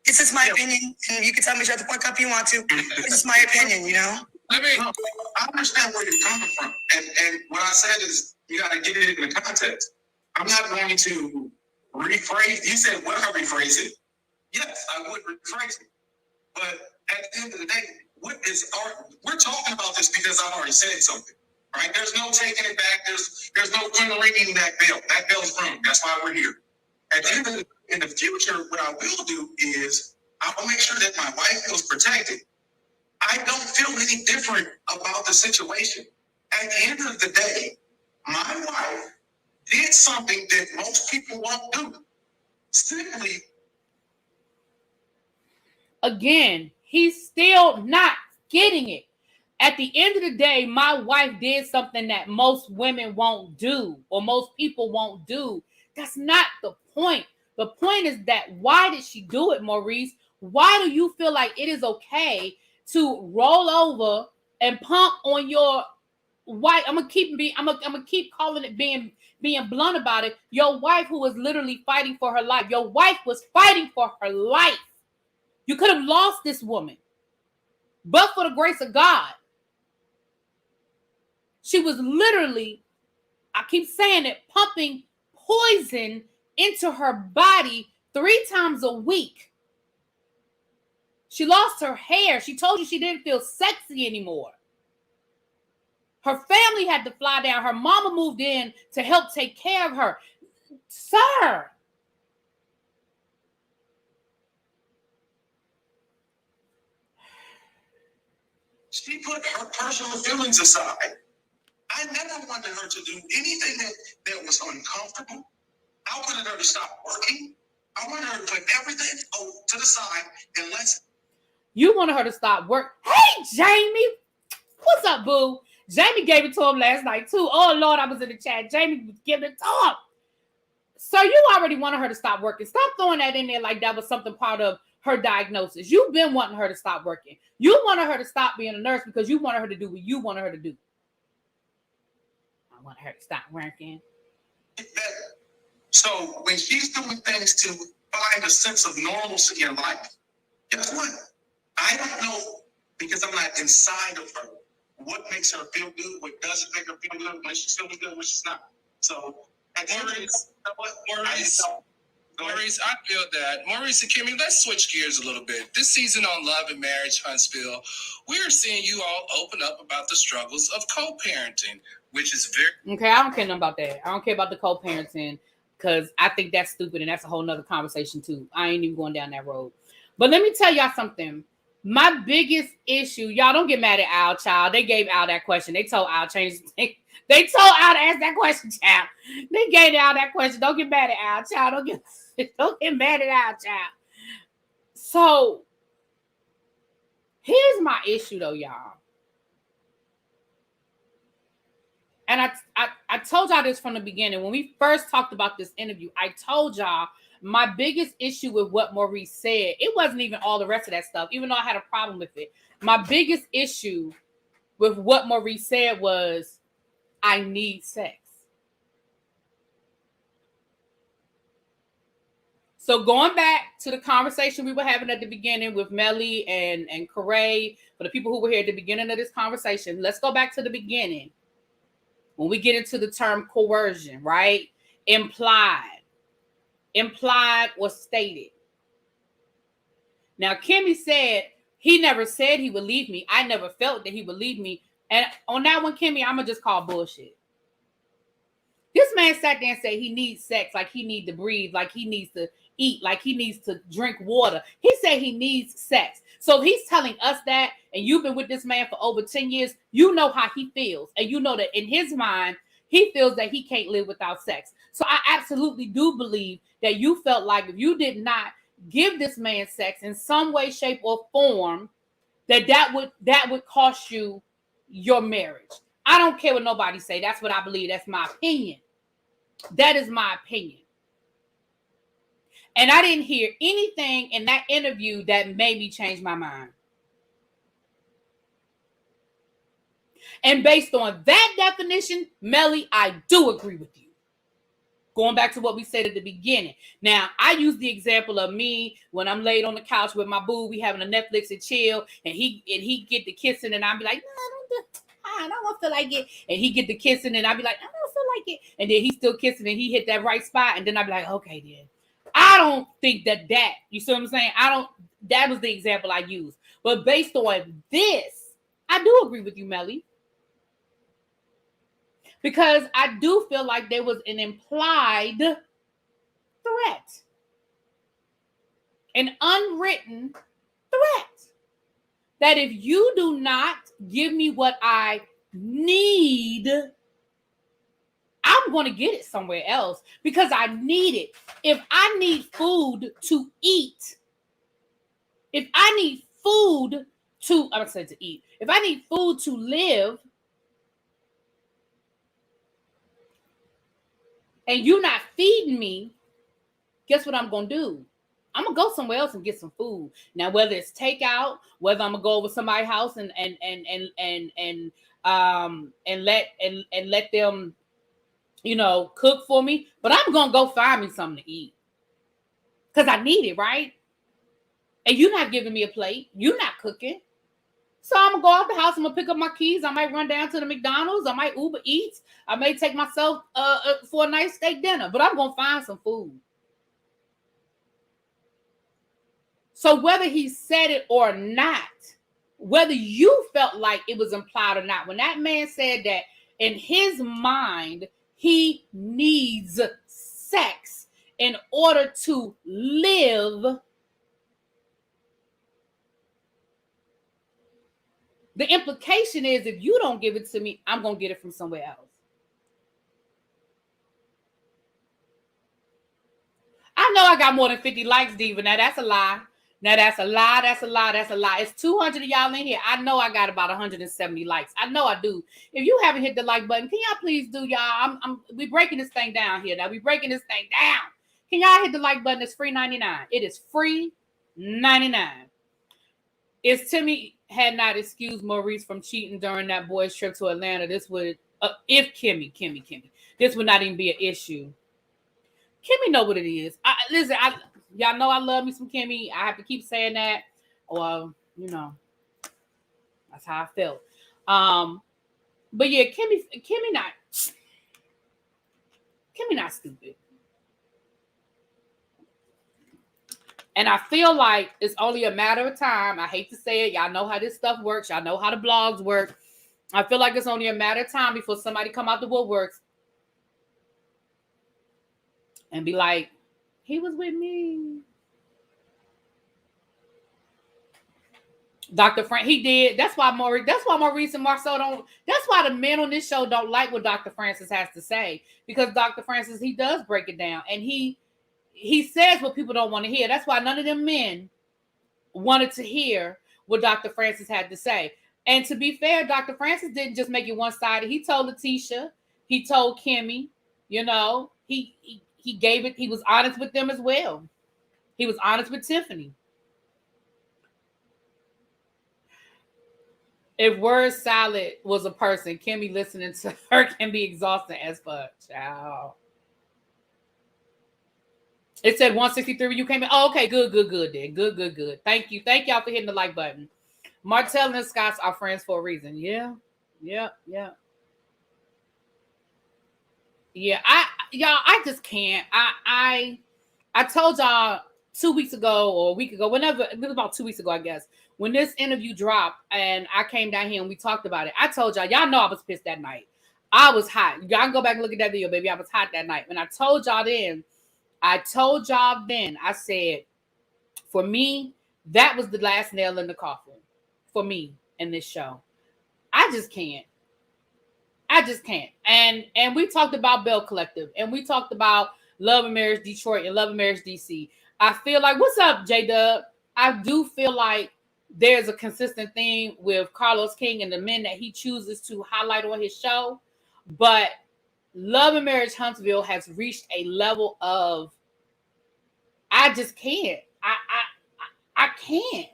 this is my opinion, and you can tell me shut the fuck up if you want to. This is my opinion, you know? I mean, I understand where you're coming from. And what I said is, you got to get it in the context. I'm not going to rephrase. You said, well, rephrase it. Yes, I would rephrase it. But at the end of the day, we're talking about this because I've already said something. Right? There's no taking it back. There's no ringing that bell. That bell's rung. That's why we're here. At the end of in the future, what I will do is I'll make sure that my wife feels protected. I don't feel any different about the situation. At the end of the day, my wife did something that most people won't do. Simply. Again, he's still not getting it. At the end of the day, my wife did something that most women won't do or most people won't do. That's not the point. The point is that why did she do it, Maurice? Why do you feel like it is okay to roll over and pump on your wife? I'm gonna keep calling it being blunt about it. Your wife who was literally fighting for her life. Your wife was fighting for her life. You could have lost this woman, but for the grace of God. She was literally, I keep saying it, pumping poison into her body 3 times a week. She lost her hair. She told you she didn't feel sexy anymore. Her family had to fly down. Her mama moved in to help take care of her. Sir. She put her personal feelings aside. I never wanted her to do anything that was uncomfortable. I wanted her to stop working. I wanted her to put everything to the side and let's. You wanted her to stop work. Hey, Jamie. What's up, boo? Jamie gave it to him last night, too. Oh, Lord, I was in the chat. Jamie was giving it to him. So you already wanted her to stop working. Stop throwing that in there like that was something part of her diagnosis. You've been wanting her to stop working. You wanted her to stop being a nurse because you wanted her to do what you wanted her to do. I want her to stop working. So when she's doing things to find a sense of normalcy in life, guess what? I don't know, because I'm not inside of her, what makes her feel good, what doesn't make her feel good, when she's feeling good, when she's not. So at the end of Maurice, I feel that. Maurice and Kimmi, let's switch gears a little bit. This season on Love and Marriage Huntsville, we're seeing you all open up about the struggles of co-parenting, which is very... Okay, I don't care nothing about that. I don't care about the co-parenting because I think that's stupid and that's a whole nother conversation too. I ain't even going down that road. But let me tell y'all something. My biggest issue, y'all don't get mad at Al, child. They gave Al that question. They told Al change. They told Al to ask that question, child. They gave Al that question. Don't get mad at Al, child. Don't get mad at Al, child. So here's my issue, though, y'all. And I told y'all this from the beginning. When we first talked about this interview, I told y'all my biggest issue with what Maurice said, it wasn't even all the rest of that stuff, even though I had a problem with it. My biggest issue with what Maurice said was, I need sex. So going back to the conversation we were having at the beginning with Melly and Corey, for the people who were here at the beginning of this conversation, let's go back to the beginning. When we get into the term coercion, right? Implied or stated. Now, Kimmi said he never said he would leave me. I never felt that he would leave me. And on that one, Kimmi, I'm going to just call bullshit. This man sat there and said he needs sex, like he needs to breathe, like he needs to eat, like he needs to drink water. He said he needs sex. So he's telling us that, and you've been with this man for over 10 years, you know how he feels. And you know that in his mind, he feels that he can't live without sex. So I absolutely do believe that you felt like if you did not give this man sex in some way, shape, or form, that would cost you your marriage. I don't care what nobody say. That's what I believe. That's my opinion. That is my opinion. And I didn't hear anything in that interview that made me change my mind. And based on that definition, Melly, I do agree with you. Going back to what we said at the beginning. Now, I use the example of me when I'm laid on the couch with my boo, we having a Netflix and chill, and he get the kissing, and I'll be like, no, I don't feel like it. And he get the kissing, and I'll be like, I don't feel like it. And then he's still kissing, and he hit that right spot, and then I'll be like, okay, then. I don't think that, you see what I'm saying? That was the example I used. But based on this, I do agree with you, Melly. Because I do feel like there was an implied threat. An unwritten threat. That if you do not give me what I need, I'm going to get it somewhere else because I need it. If I need food to eat, if I need food I'm gonna say to eat. If I need food to live, and you not feeding me, guess what I'm gonna do? I'm gonna go somewhere else and get some food. Now, whether it's takeout, whether I'm gonna go over somebody's house and let them, cook for me, but I'm gonna go find me something to eat because I need it, right? And you're not giving me a plate. You're not cooking. So I'm gonna go out the house. I'm gonna pick up my keys. I might run down to the McDonald's. I might Uber Eats. I may take myself for a nice steak dinner, but I'm gonna find some food. So whether he said it or not, whether you felt like it was implied or not, when that man said that in his mind, he needs sex in order to live, the implication is if you don't give it to me, I'm going to get it from somewhere else. I know I got more than 50 likes, Diva. Now that's a lie. That's a lie. It's 200 of y'all in here. I know I got about 170 likes. I know I do. If you haven't hit the like button, can y'all please do, y'all? We breaking this thing down here. Now we breaking this thing down. Can y'all hit the like button? It's free 99. It is free 99. If Timmy had not excused Maurice from cheating during that boy's trip to Atlanta, this would, if Kimmi, this would not even be an issue. Kimmi know what it is. Listen, y'all know I love me some Kimmi. I have to keep saying that. Well, that's how I felt. But yeah, Kimmi not stupid. And I feel like it's only a matter of time. I hate to say it. Y'all know how this stuff works. Y'all know how the blogs work. I feel like it's only a matter of time before somebody come out the woodworks and be like, he was with me. Dr. Frank, he did. That's why Maurice and Marceau don't. That's why the men on this show don't like what Dr. Francis has to say, because Dr. Francis, he does break it down, and he says what people don't want to hear. That's why none of them men wanted to hear what Dr. Francis had to say. And to be fair, Dr. Francis didn't just make it one-sided. He told Letitia, he told Kimmi, he gave it. He was honest with them as well. He was honest with Tiffany. If word salad was a person, Kimmi listening to her can be exhausting as fuck. Child. It said 163 when you came in. Oh, okay. Good, then. Good. Thank you. Thank y'all for hitting the like button. Martell and Scott are friends for a reason. Yeah. Yeah. I just can't. I told y'all 2 weeks ago or a week ago, whenever, it was about 2 weeks ago, I guess, when this interview dropped and I came down here and we talked about it. I told y'all know I was pissed that night. I was hot. Y'all can go back and look at that video, baby. I was hot that night. When I told y'all then, I said, for me, that was the last nail in the coffin for me in this show. I just can't. And we talked about Bell Collective, and we talked about Love and Marriage Detroit and Love and Marriage DC. I feel like, what's up, J-Dub? I do feel like there's a consistent theme with Carlos King and the men that he chooses to highlight on his show. But Love and Marriage Huntsville has reached a level of, I just can't. I can't.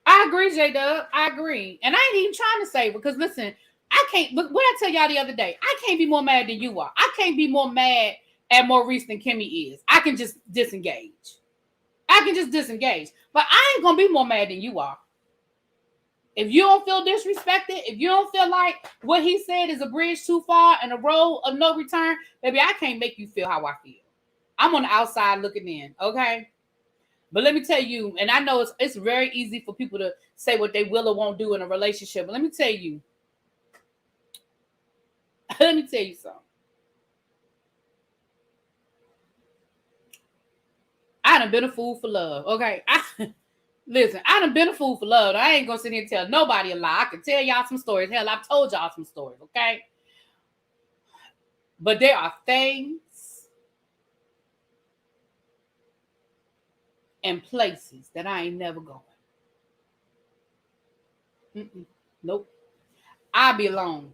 I agree, J-Dub. I agree. And I ain't even trying to say, because listen, I can't, look what I tell y'all the other day, I can't be more mad than you are. I can't be more mad at Maurice than Kimmi is. I can just disengage. But I ain't going to be more mad than you are. If you don't feel disrespected, if you don't feel like what he said is a bridge too far and a road of no return, baby, I can't make you feel how I feel. I'm on the outside looking in, okay? But let me tell you, and I know it's very easy for people to say what they will or won't do in a relationship, but let me tell you something. I done been a fool for love, okay? Listen, I done been a fool for love. I ain't gonna sit here and tell nobody a lie. I can tell y'all some stories. Hell, I've told y'all some stories, okay? But there are things and places that I ain't never going. Nope. I'll be alone.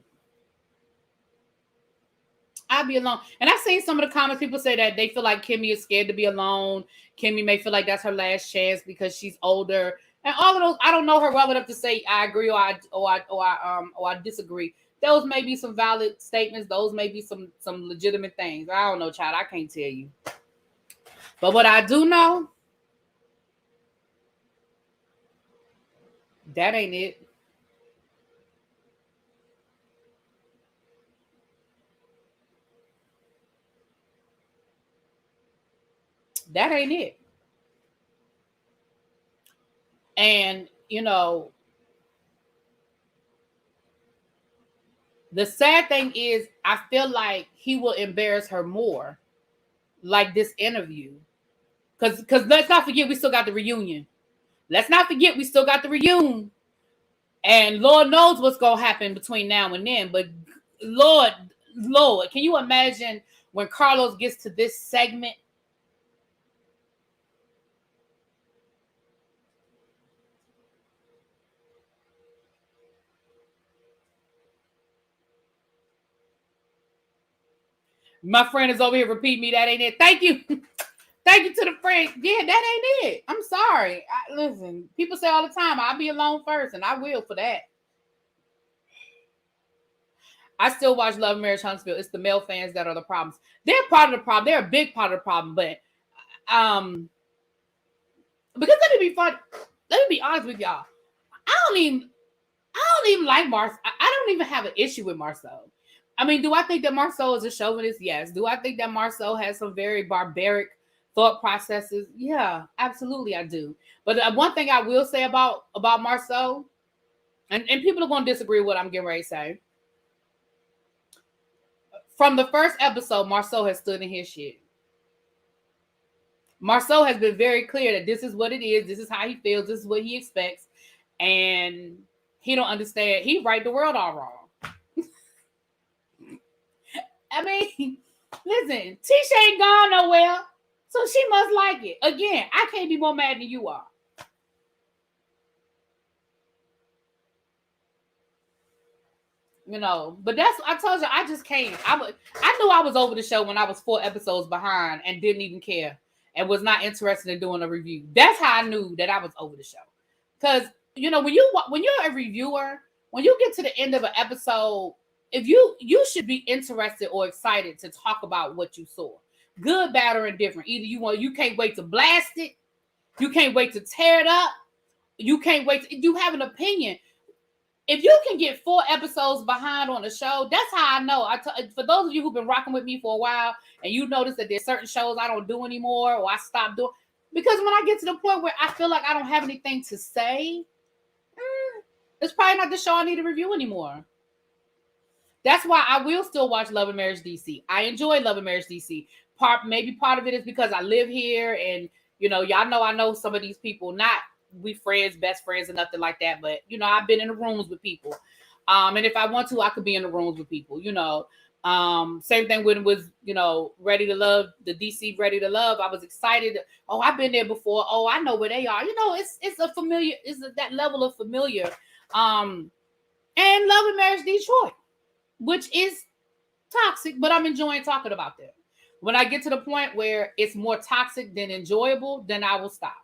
I'll be alone. And I've seen some of the comments, people say that they feel like Kimmi is scared to be alone. Kimmi may feel like that's her last chance because she's older. And all of those, I don't know her well enough to say I agree or I disagree. Those may be some valid statements. Those may be some legitimate things. I don't know, child. I can't tell you. But what I do know, that ain't it. That ain't it. And, you know, the sad thing is I feel like he will embarrass her more, like this interview. Because let's not forget, we still got the reunion. Let's not forget, we still got the reunion. And Lord knows what's going to happen between now and then. But Lord, can you imagine when Carlos gets to this segment? My friend is over here repeating me, that ain't it. Thank you. Thank you to the friend. Yeah, that ain't it. I'm sorry. Listen, people say all the time, I'll be alone first, and I will for that. I still watch Love and Marriage Huntsville. It's the male fans that are the problems. They're part of the problem. They're a big part of the problem. But because let me be honest with y'all. I don't even like Marcel. I don't even have an issue with Marcel. I mean, do I think that Marcel is a chauvinist? Yes. Do I think that Marcel has some very barbaric thought processes? Yeah, absolutely I do. But one thing I will say about Marcel, and people are going to disagree with what I'm getting ready to say. From the first episode, Marcel has stood in his shit. Marcel has been very clear that this is what it is. This is how he feels. This is what he expects. And he don't understand. He write the world all wrong. I mean, listen, Tisha ain't gone nowhere, so she must like it. Again, I can't be more mad than you are. You know, but that's, I told you, I just can't. I knew I was over the show when I was 4 episodes behind and didn't even care and was not interested in doing a review. That's how I knew that I was over the show. Because, you know, when you're a reviewer, when you get to the end of an episode, if you should be interested or excited to talk about what you saw, good, bad, or indifferent. Either you can't wait to blast it, you can't wait to tear it up, you can't wait to, you have an opinion. If you can get 4 episodes behind on a show, that's how I know. For those of you who've been rocking with me for a while, and you notice that there's certain shows I don't do anymore, or I stopped doing, because when I get to the point where I feel like I don't have anything to say, it's probably not the show I need to review anymore. That's why I will still watch Love and Marriage DC. I enjoy Love and Marriage DC. Maybe part of it is because I live here, and you know, y'all know I know some of these people. Not we friends, best friends, or nothing like that. But you know, I've been in the rooms with people, and if I want to, I could be in the rooms with people. You know, same thing when it was, you know, Ready to Love, the DC Ready to Love. I was excited. Oh, I've been there before. Oh, I know where they are. You know, it's a familiar. It's that level of familiar. And Love and Marriage Detroit, which is toxic, but I'm enjoying talking about that. When I get to the point where it's more toxic than enjoyable, then I will stop.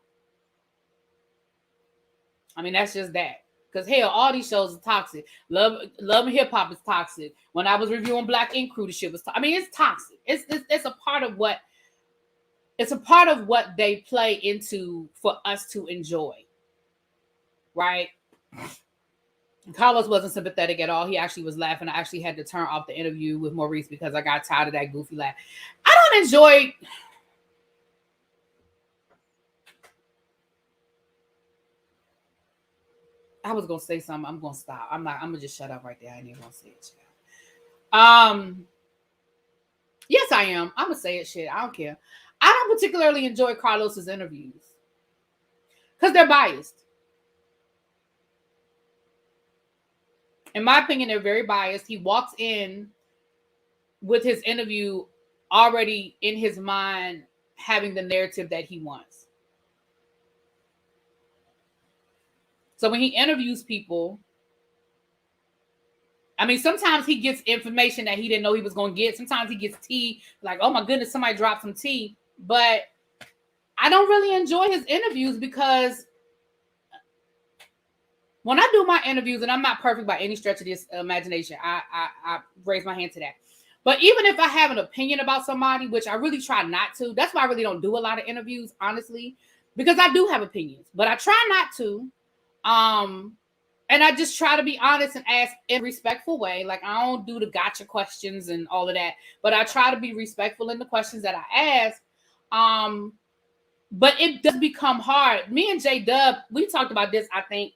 I mean, that's just that. Because hell, all these shows are toxic. Love and Hip Hop is toxic. When I was reviewing Black Ink Crew, the shit was I mean, it's toxic. It's a part of what they play into for us to enjoy. Right? Carlos wasn't sympathetic at all. He actually was laughing. I actually had to turn off the interview with Maurice because I got tired of that goofy laugh. I don't enjoy. I was gonna say something. I'm gonna stop. I'm gonna just shut up right there. I ain't even gonna say it. Yes, I am. I'm gonna say it. Shit, I don't care. I don't particularly enjoy Carlos's interviews because they're biased. In my opinion, they're very biased. He walks in with his interview already in his mind having the narrative that he wants. So when he interviews people, I mean, sometimes he gets information that he didn't know he was going to get. Sometimes he gets tea, like, oh my goodness, somebody dropped some tea. But I don't really enjoy his interviews because when I do my interviews, and I'm not perfect by any stretch of this imagination, I raise my hand to that. But even if I have an opinion about somebody, which I really try not to, that's why I really don't do a lot of interviews, honestly, because I do have opinions, but I try not to. And I just try to be honest and ask in a respectful way. Like, I don't do the gotcha questions and all of that, but I try to be respectful in the questions that I ask. But it does become hard. Me and J-Dub, we talked about this, I think.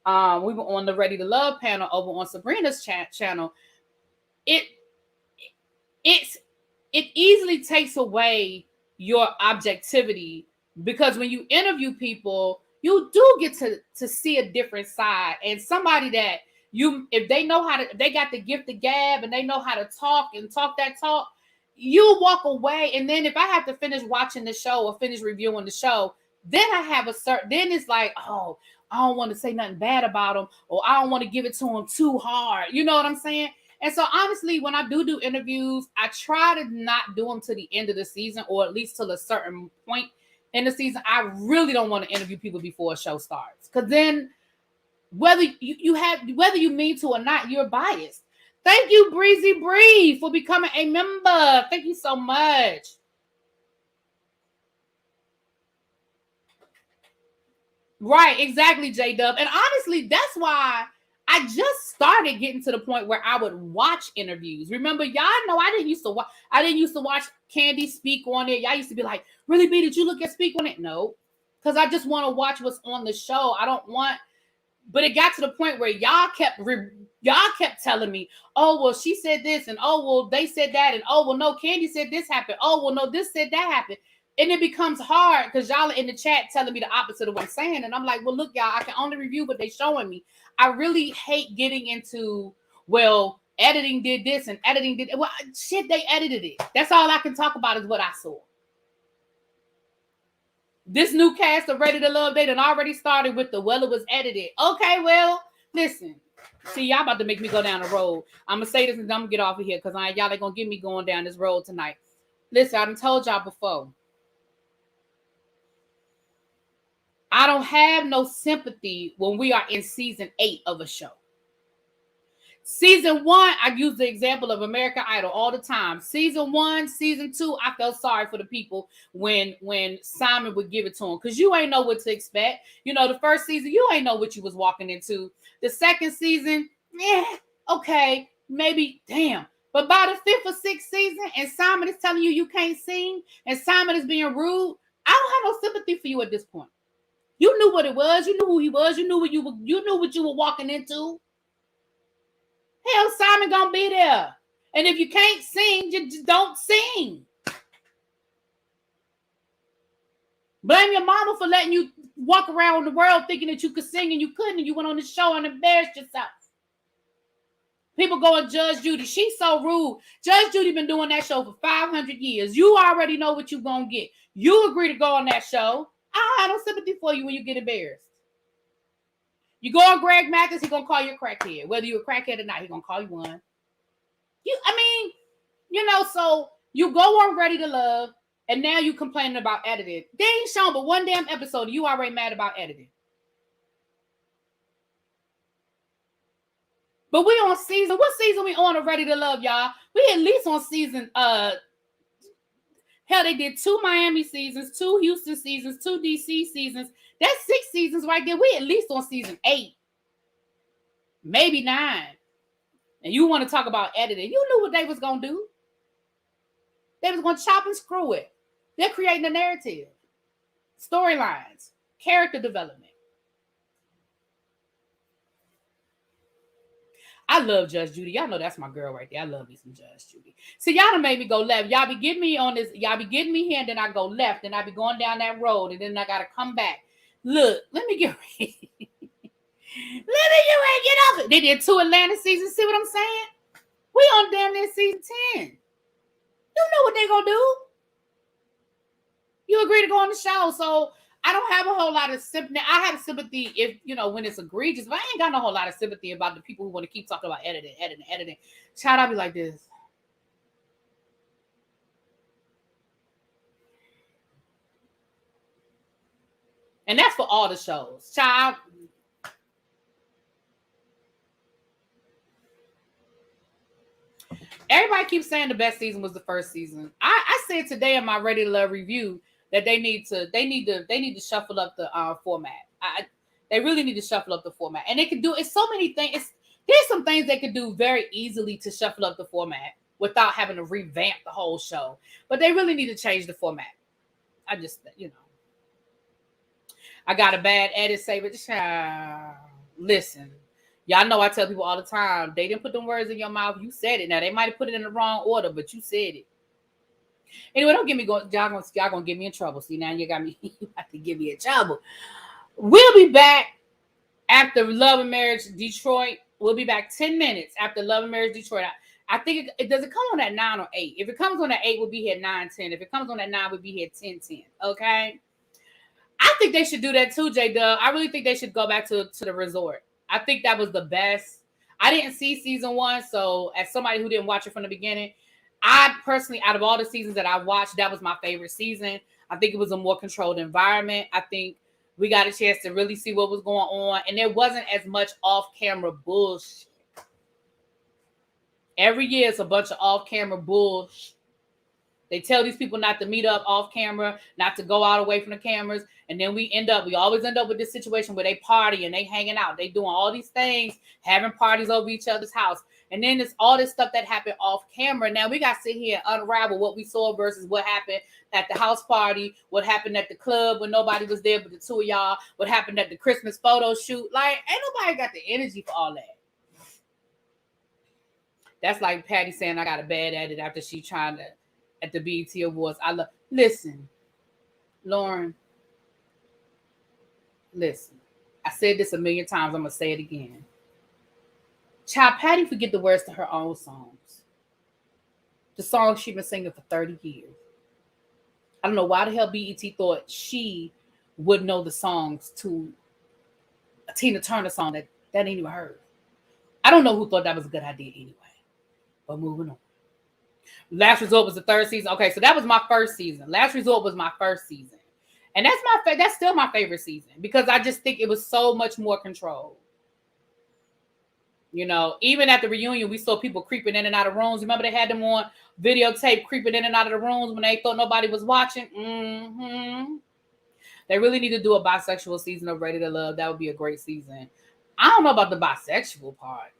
We were on the Ready to Love panel over on Sabrina's channel. It easily takes away your objectivity, because when you interview people, you do get to see a different side, and somebody that if they know how to, if they got the gift of gab and they know how to talk and talk that talk, you walk away. And then if I have to finish watching the show or finish reviewing the show, then I have then it's like, oh, I don't want to say nothing bad about them, or I don't want to give it to them too hard. You know what I'm saying? And so honestly, when I do interviews, I try to not do them to the end of the season, or at least till a certain point in the season. I really don't want to interview people before a show starts, because then whether you mean to or not, you're biased. Thank you, Breezy Bree, for becoming a member. Thank you so much. Right, exactly, J-Dub. And honestly, that's why I just started getting to the point where I would watch interviews. Remember, y'all know I didn't used to watch Candy speak on it. Y'all used to be like, really, B, did you look at speak on it? No, because I just want to watch what's on the show. I don't want, but it got to the point where y'all kept telling me, oh, well, she said this, and oh, well, they said that, and oh, well, no, Candy said this happened. Oh, well, no, this said that happened. And it becomes hard because y'all are in the chat telling me the opposite of what I'm saying. And I'm like, well, look, y'all, I can only review what they're showing me. I really hate getting into, well, editing did this and editing did, well, shit, they edited it. That's all I can talk about is what I saw. This new cast of Ready to Love, they done already started with it was edited. Okay, well, listen. See, y'all about to make me go down the road. I'm going to say this and I'm going to get off of here because y'all ain't going to get me going down this road tonight. Listen, I done told y'all before. I don't have no sympathy when we are in season 8 of a show. Season 1, I use the example of American Idol all the time. Season 1, season 2, I felt sorry for the people when Simon would give it to them, because you ain't know what to expect. You know, the first season, you ain't know what you was walking into. The second season, okay, maybe, damn. But by the 5th or 6th season, and Simon is telling you can't sing, and Simon is being rude, I don't have no sympathy for you at this point. You knew what it was. You knew who he was. You knew what you were walking into. Hell, Simon gonna be there. And if you can't sing, you just don't sing. Blame your mama for letting you walk around the world thinking that you could sing and you couldn't, and you went on the show and embarrassed yourself. People go and Judge Judy. She's so rude. Judge Judy been doing that show for 500 years. You already know what you're gonna get. You agree to go on that show. I don't have no sympathy for you when you get embarrassed. You go on Greg Mathis, he's gonna call you a crackhead. Whether you're a crackhead or not, he's gonna call you one. So you go on Ready to Love, and now you complaining about editing. They ain't shown but one damn episode. You already mad about editing. But we on season. What season we on Ready to Love, y'all? We at least on season. Hell, they did 2 Miami seasons, 2 Houston seasons, 2 DC seasons. That's 6 seasons right there. We at least on season 8, maybe 9. And you want to talk about editing? You knew what they was gonna do. They was gonna chop and screw it. They're creating a narrative, storylines, character development. I love Judge Judy. Y'all know that's my girl right there. I love me some Judge Judy. So y'all done made me go left. Y'all be getting me on this. Y'all be getting me here, and then I go left, and I be going down that road, and then I gotta come back. Look, let me get ready. Get off it. They did 2 Atlanta seasons. See what I'm saying? We on damn near season 10. You know what they gonna do. You agree to go on the show, so I don't have a whole lot of sympathy. I have sympathy if, when it's egregious, but I ain't got no whole lot of sympathy about the people who want to keep talking about editing. Child, I'll be like this. And that's for all the shows. Child. Everybody keeps saying the best season was the first season. I said today in my Ready to Love review that they need to shuffle up the format. They really need to shuffle up the format, and they can do it's so many things. There's some things they could do very easily to shuffle up the format without having to revamp the whole show. But they really need to change the format. I just I got a bad edit. Say, but listen. Y'all know I tell people all the time, they didn't put them words in your mouth. You said it. Now, they might have put it in the wrong order, but you said it. Anyway, don't get me going. Y'all gonna get me in trouble. See, now you got me. You have to get me in trouble. We'll be back after Love and Marriage Detroit. We'll be back 10 minutes after Love and Marriage Detroit. I think it does it come on at 9 or 8. If it comes on at 8, we'll be here at 9:10. If it comes on at 9, we'll be here at 10:10. Okay? I think they should do that too, J-Dub. I really think they should go back to the resort. I think that was the best. I didn't see season 1, so as somebody who didn't watch it from the beginning, I personally, out of all the seasons that I watched, that was my favorite season. I think it was a more controlled environment. I think we got a chance to really see what was going on, and there wasn't as much off-camera bullshit. Every year, it's a bunch of off-camera bullshit. They tell these people not to meet up off camera, not to go out away from the cameras. And then we always end up with this situation where they party and they hanging out. They doing all these things, having parties over each other's house. And then it's all this stuff that happened off camera. Now we got to sit here and unravel what we saw versus what happened at the house party, what happened at the club when nobody was there but the two of y'all, what happened at the Christmas photo shoot. Like, ain't nobody got the energy for all that. That's like Patty saying I got a bad edit after she trying to, at the BET Awards. Listen, Lauren, listen. I said this a million times. I'm going to say it again. Child, Patty forget the words to her own songs. The songs she's been singing for 30 years. I don't know why the hell BET thought she would know the songs to a Tina Turner song that ain't even heard. I don't know who thought that was a good idea anyway. But moving on. Last Resort was the third season. Okay, so that was my first season. Last Resort was my first season. And that's still my favorite season because I just think it was so much more controlled. Even at the reunion, we saw people creeping in and out of rooms. Remember they had them on videotape creeping in and out of the rooms when they thought nobody was watching? Mm-hmm. They really need to do a bisexual season of Ready to Love. That would be a great season. I don't know about the bisexual part.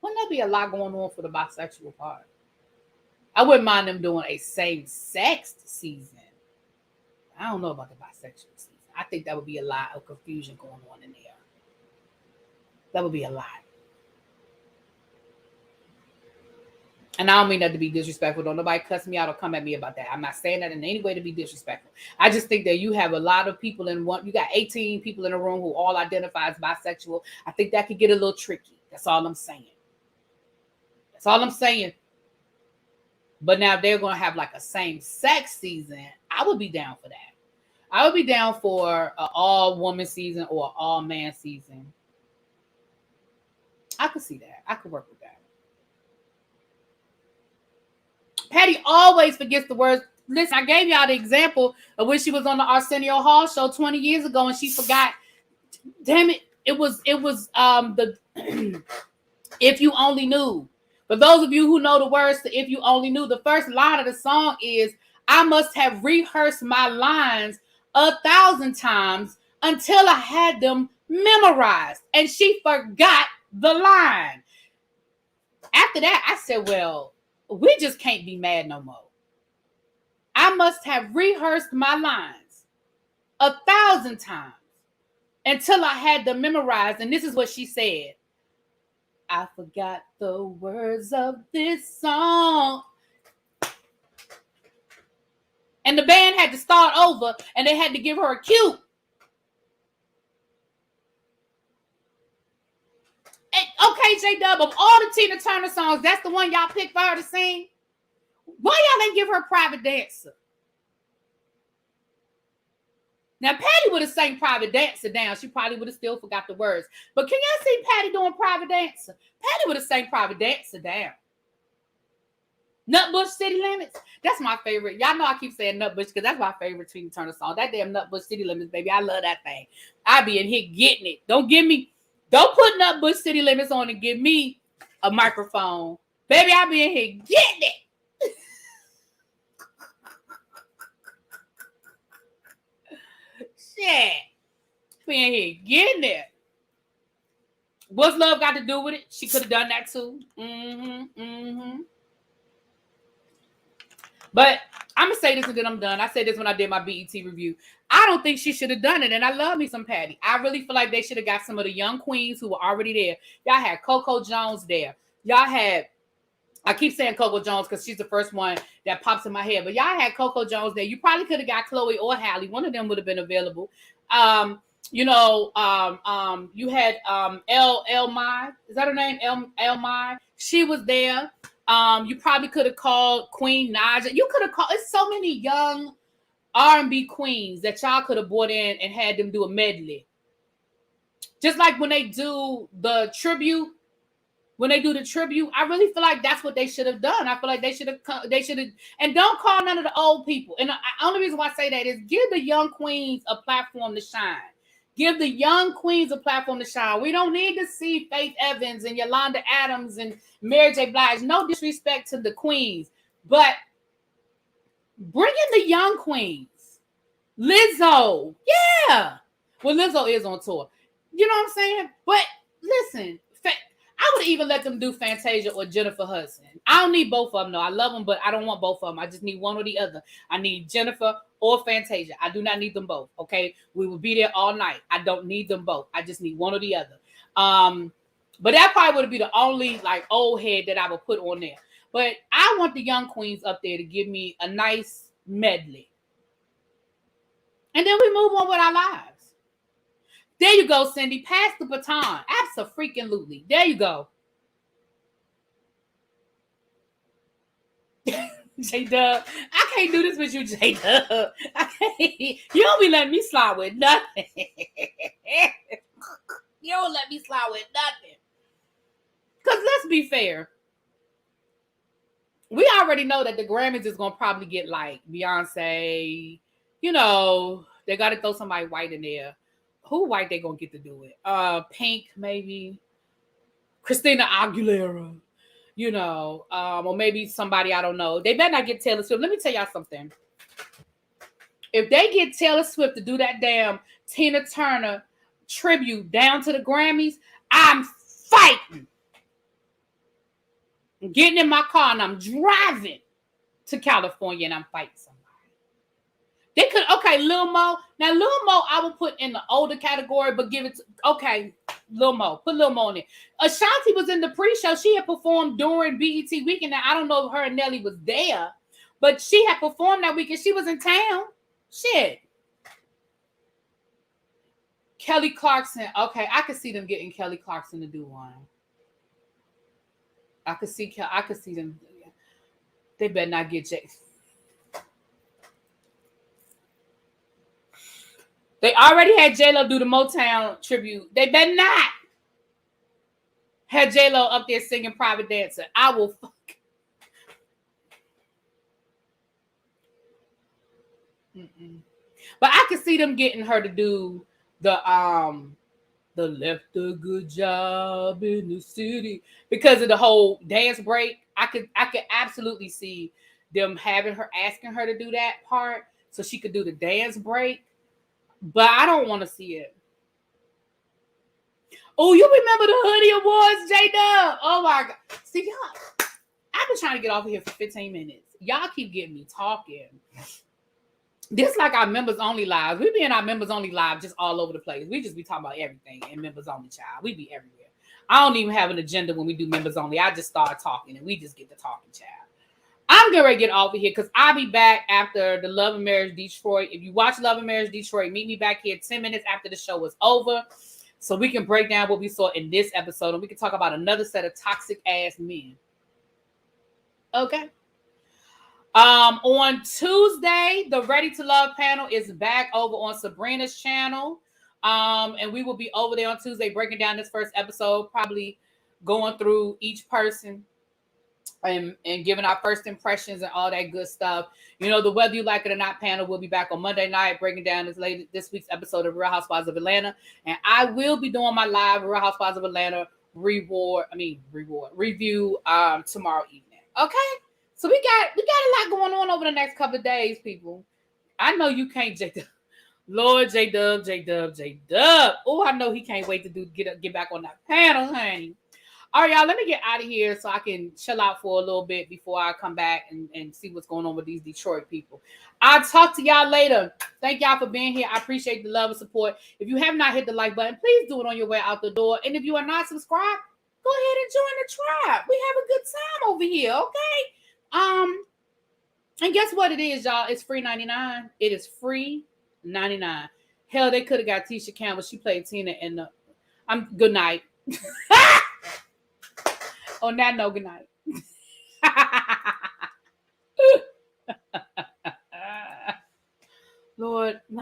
Wouldn't there be a lot going on for the bisexual part? I wouldn't mind them doing a same-sex season. I don't know about the bisexual season. I think that would be a lot of confusion going on in there. That would be a lot. And I don't mean that to be disrespectful. Don't nobody cuss me out or come at me about that. I'm not saying that in any way to be disrespectful. I just think that you have a lot of people in one. You got 18 people in a room who all identify as bisexual. I think that could get a little tricky. That's all I'm saying. That's all I'm saying. But now if they're going to have like a same-sex season, I would be down for that. I would be down for an all-woman season or an all-man season. I could see that. I could work with that. Patty always forgets the words. Listen, I gave y'all the example of when she was on the Arsenio Hall show 20 years ago and she forgot. Damn it. It was the If You Only Knew. For those of you who know the words to If You Only Knew, the first line of the song is, I must have rehearsed my lines 1,000 times until I had them memorized. And she forgot the line. After that, I said, well, we just can't be mad no more. I must have rehearsed my lines 1,000 times until I had them memorized. And this is what she said. I forgot the words of this song. And the band had to start over and they had to give her a cue. And, okay, J-Dub, of all the Tina Turner songs, that's the one y'all picked for her to sing? Why y'all didn't give her a private dancer? Now, Patty would have sang Private Dancer down. She probably would have still forgot the words. But can y'all see Patty doing Private Dancer? Patty would have sang Private Dancer down. Nutbush City Limits. That's my favorite. Y'all know I keep saying Nutbush because that's my favorite Tina Turner song. That damn Nutbush City Limits, baby. I love that thing. I be in here getting it. Don't put Nutbush City Limits on and give me a microphone. Baby, I be in here getting it. Shit. Be in here getting it. What's love got to do with it? She could have done that too. But I'm going to say this and then I'm done. I said this when I did my BET review. I don't think she should have done it. And I love me some Patty. I really feel like they should have got some of the young queens who were already there. Y'all had Coco Jones there. Y'all had, I keep saying Coco Jones because she's the first one that pops in my head. But y'all had Coco Jones there. You probably could have got Chloe or Hallie. One of them would have been available. You had El Mai. Is that her name? El Mai. She was there. You probably could have called Queen Naja. You could have called. It's so many young R&B queens that y'all could have brought in and had them do a medley. Just like when they do the tribute. I really feel like that's what they should have done. I feel like they should have, and don't call none of the old people. And the only reason why I say that is give the young queens a platform to shine. Give the young queens a platform to shine. We don't need to see Faith Evans and Yolanda Adams and Mary J. Blige. No disrespect to the queens, but bring in the young queens. Lizzo, yeah. Well, Lizzo is on tour. You know what I'm saying? But listen, I would even let them do Fantasia or Jennifer Hudson. I don't need both of them, though. I love them, but I don't want both of them. I just need one or the other. I need Jennifer or Fantasia. I do not need them both, okay? We will be there all night. I don't need them both. I just need one or the other. But that probably would be the only, like, old head that I would put on there. But I want the young queens up there to give me a nice medley. And then we move on with our lives. There you go, Cindy. Pass the baton. Abso-freaking-lutely. There you go. J-Dub. I can't do this with you, J-Dub. You don't be letting me slide with nothing. You don't let me slide with nothing. Because let's be fair. We already know that the Grammys is going to probably get like Beyonce. You know, they got to throw somebody white in there. Who white they gonna get to do it? Pink, maybe. Christina Aguilera, you know, or maybe somebody I don't know. They better not get Taylor Swift. Let me tell y'all something. If they get Taylor Swift to do that damn Tina Turner tribute down to the Grammys, I'm fighting. I'm getting in my car and I'm driving to California and I'm fighting somebody. They could, okay, Lil Mo. Now, Lil Mo, I would put in the older category, but give it to, okay, Lil Mo. Put Lil Mo in it. Ashanti was in the pre-show. She had performed during BET weekend. Now, I don't know if her and Nelly was there, but she had performed that weekend. She was in town. Shit. Kelly Clarkson. Okay, I could see them getting Kelly Clarkson to do one. I could see them. They better not get Jay. They already had J-Lo do the Motown tribute. They better not have J-Lo up there singing Private Dancer. I will fuck. But I could see them getting her to do the left a good job in the city because of the whole dance break. I could absolutely see them having her, asking her to do that part so she could do the dance break. But I don't want to see it. Oh, you remember the Hoodie Awards, J-Dub? Oh, my God. See, y'all, I've been trying to get off of here for 15 minutes. Y'all keep getting me talking. This like our members-only lives. We be in our members-only live just all over the place. We just be talking about everything in members-only, child. We be everywhere. I don't even have an agenda when we do members-only. I just start talking, and we just get to talking, child. I'm going to get off of here because I'll be back after the Love and Marriage Detroit. If you watch Love and Marriage Detroit, meet me back here 10 minutes after the show is over so we can break down what we saw in this episode and we can talk about another set of toxic ass men. Okay? On Tuesday, the Ready to Love panel is back over on Sabrina's channel. And we will be over there on Tuesday breaking down this first episode, probably going through each person and giving our first impressions and all that good stuff. You know, the Whether You Like It or Not panel will be back on Monday night breaking down this week's episode of Real Housewives of Atlanta. And I will be doing my live Real Housewives of Atlanta review tomorrow evening. Okay? So we got a lot going on over the next couple of days, people. I know you can't, J-Dub. Lord, J-Dub. Oh, I know he can't wait to get back on that panel, honey. All right, y'all, let me get out of here so I can chill out for a little bit before I come back and see what's going on with these Detroit people. I'll talk to y'all later. Thank y'all for being here. I appreciate the love and support. If you have not hit the like button, please do it on your way out the door. And if you are not subscribed, go ahead and join the tribe. We have a good time over here, okay? And guess what it is, y'all? It's free 99. It is free 99. Hell, they could have got Tisha Campbell. She played Tina in the... good night. On that note, good night.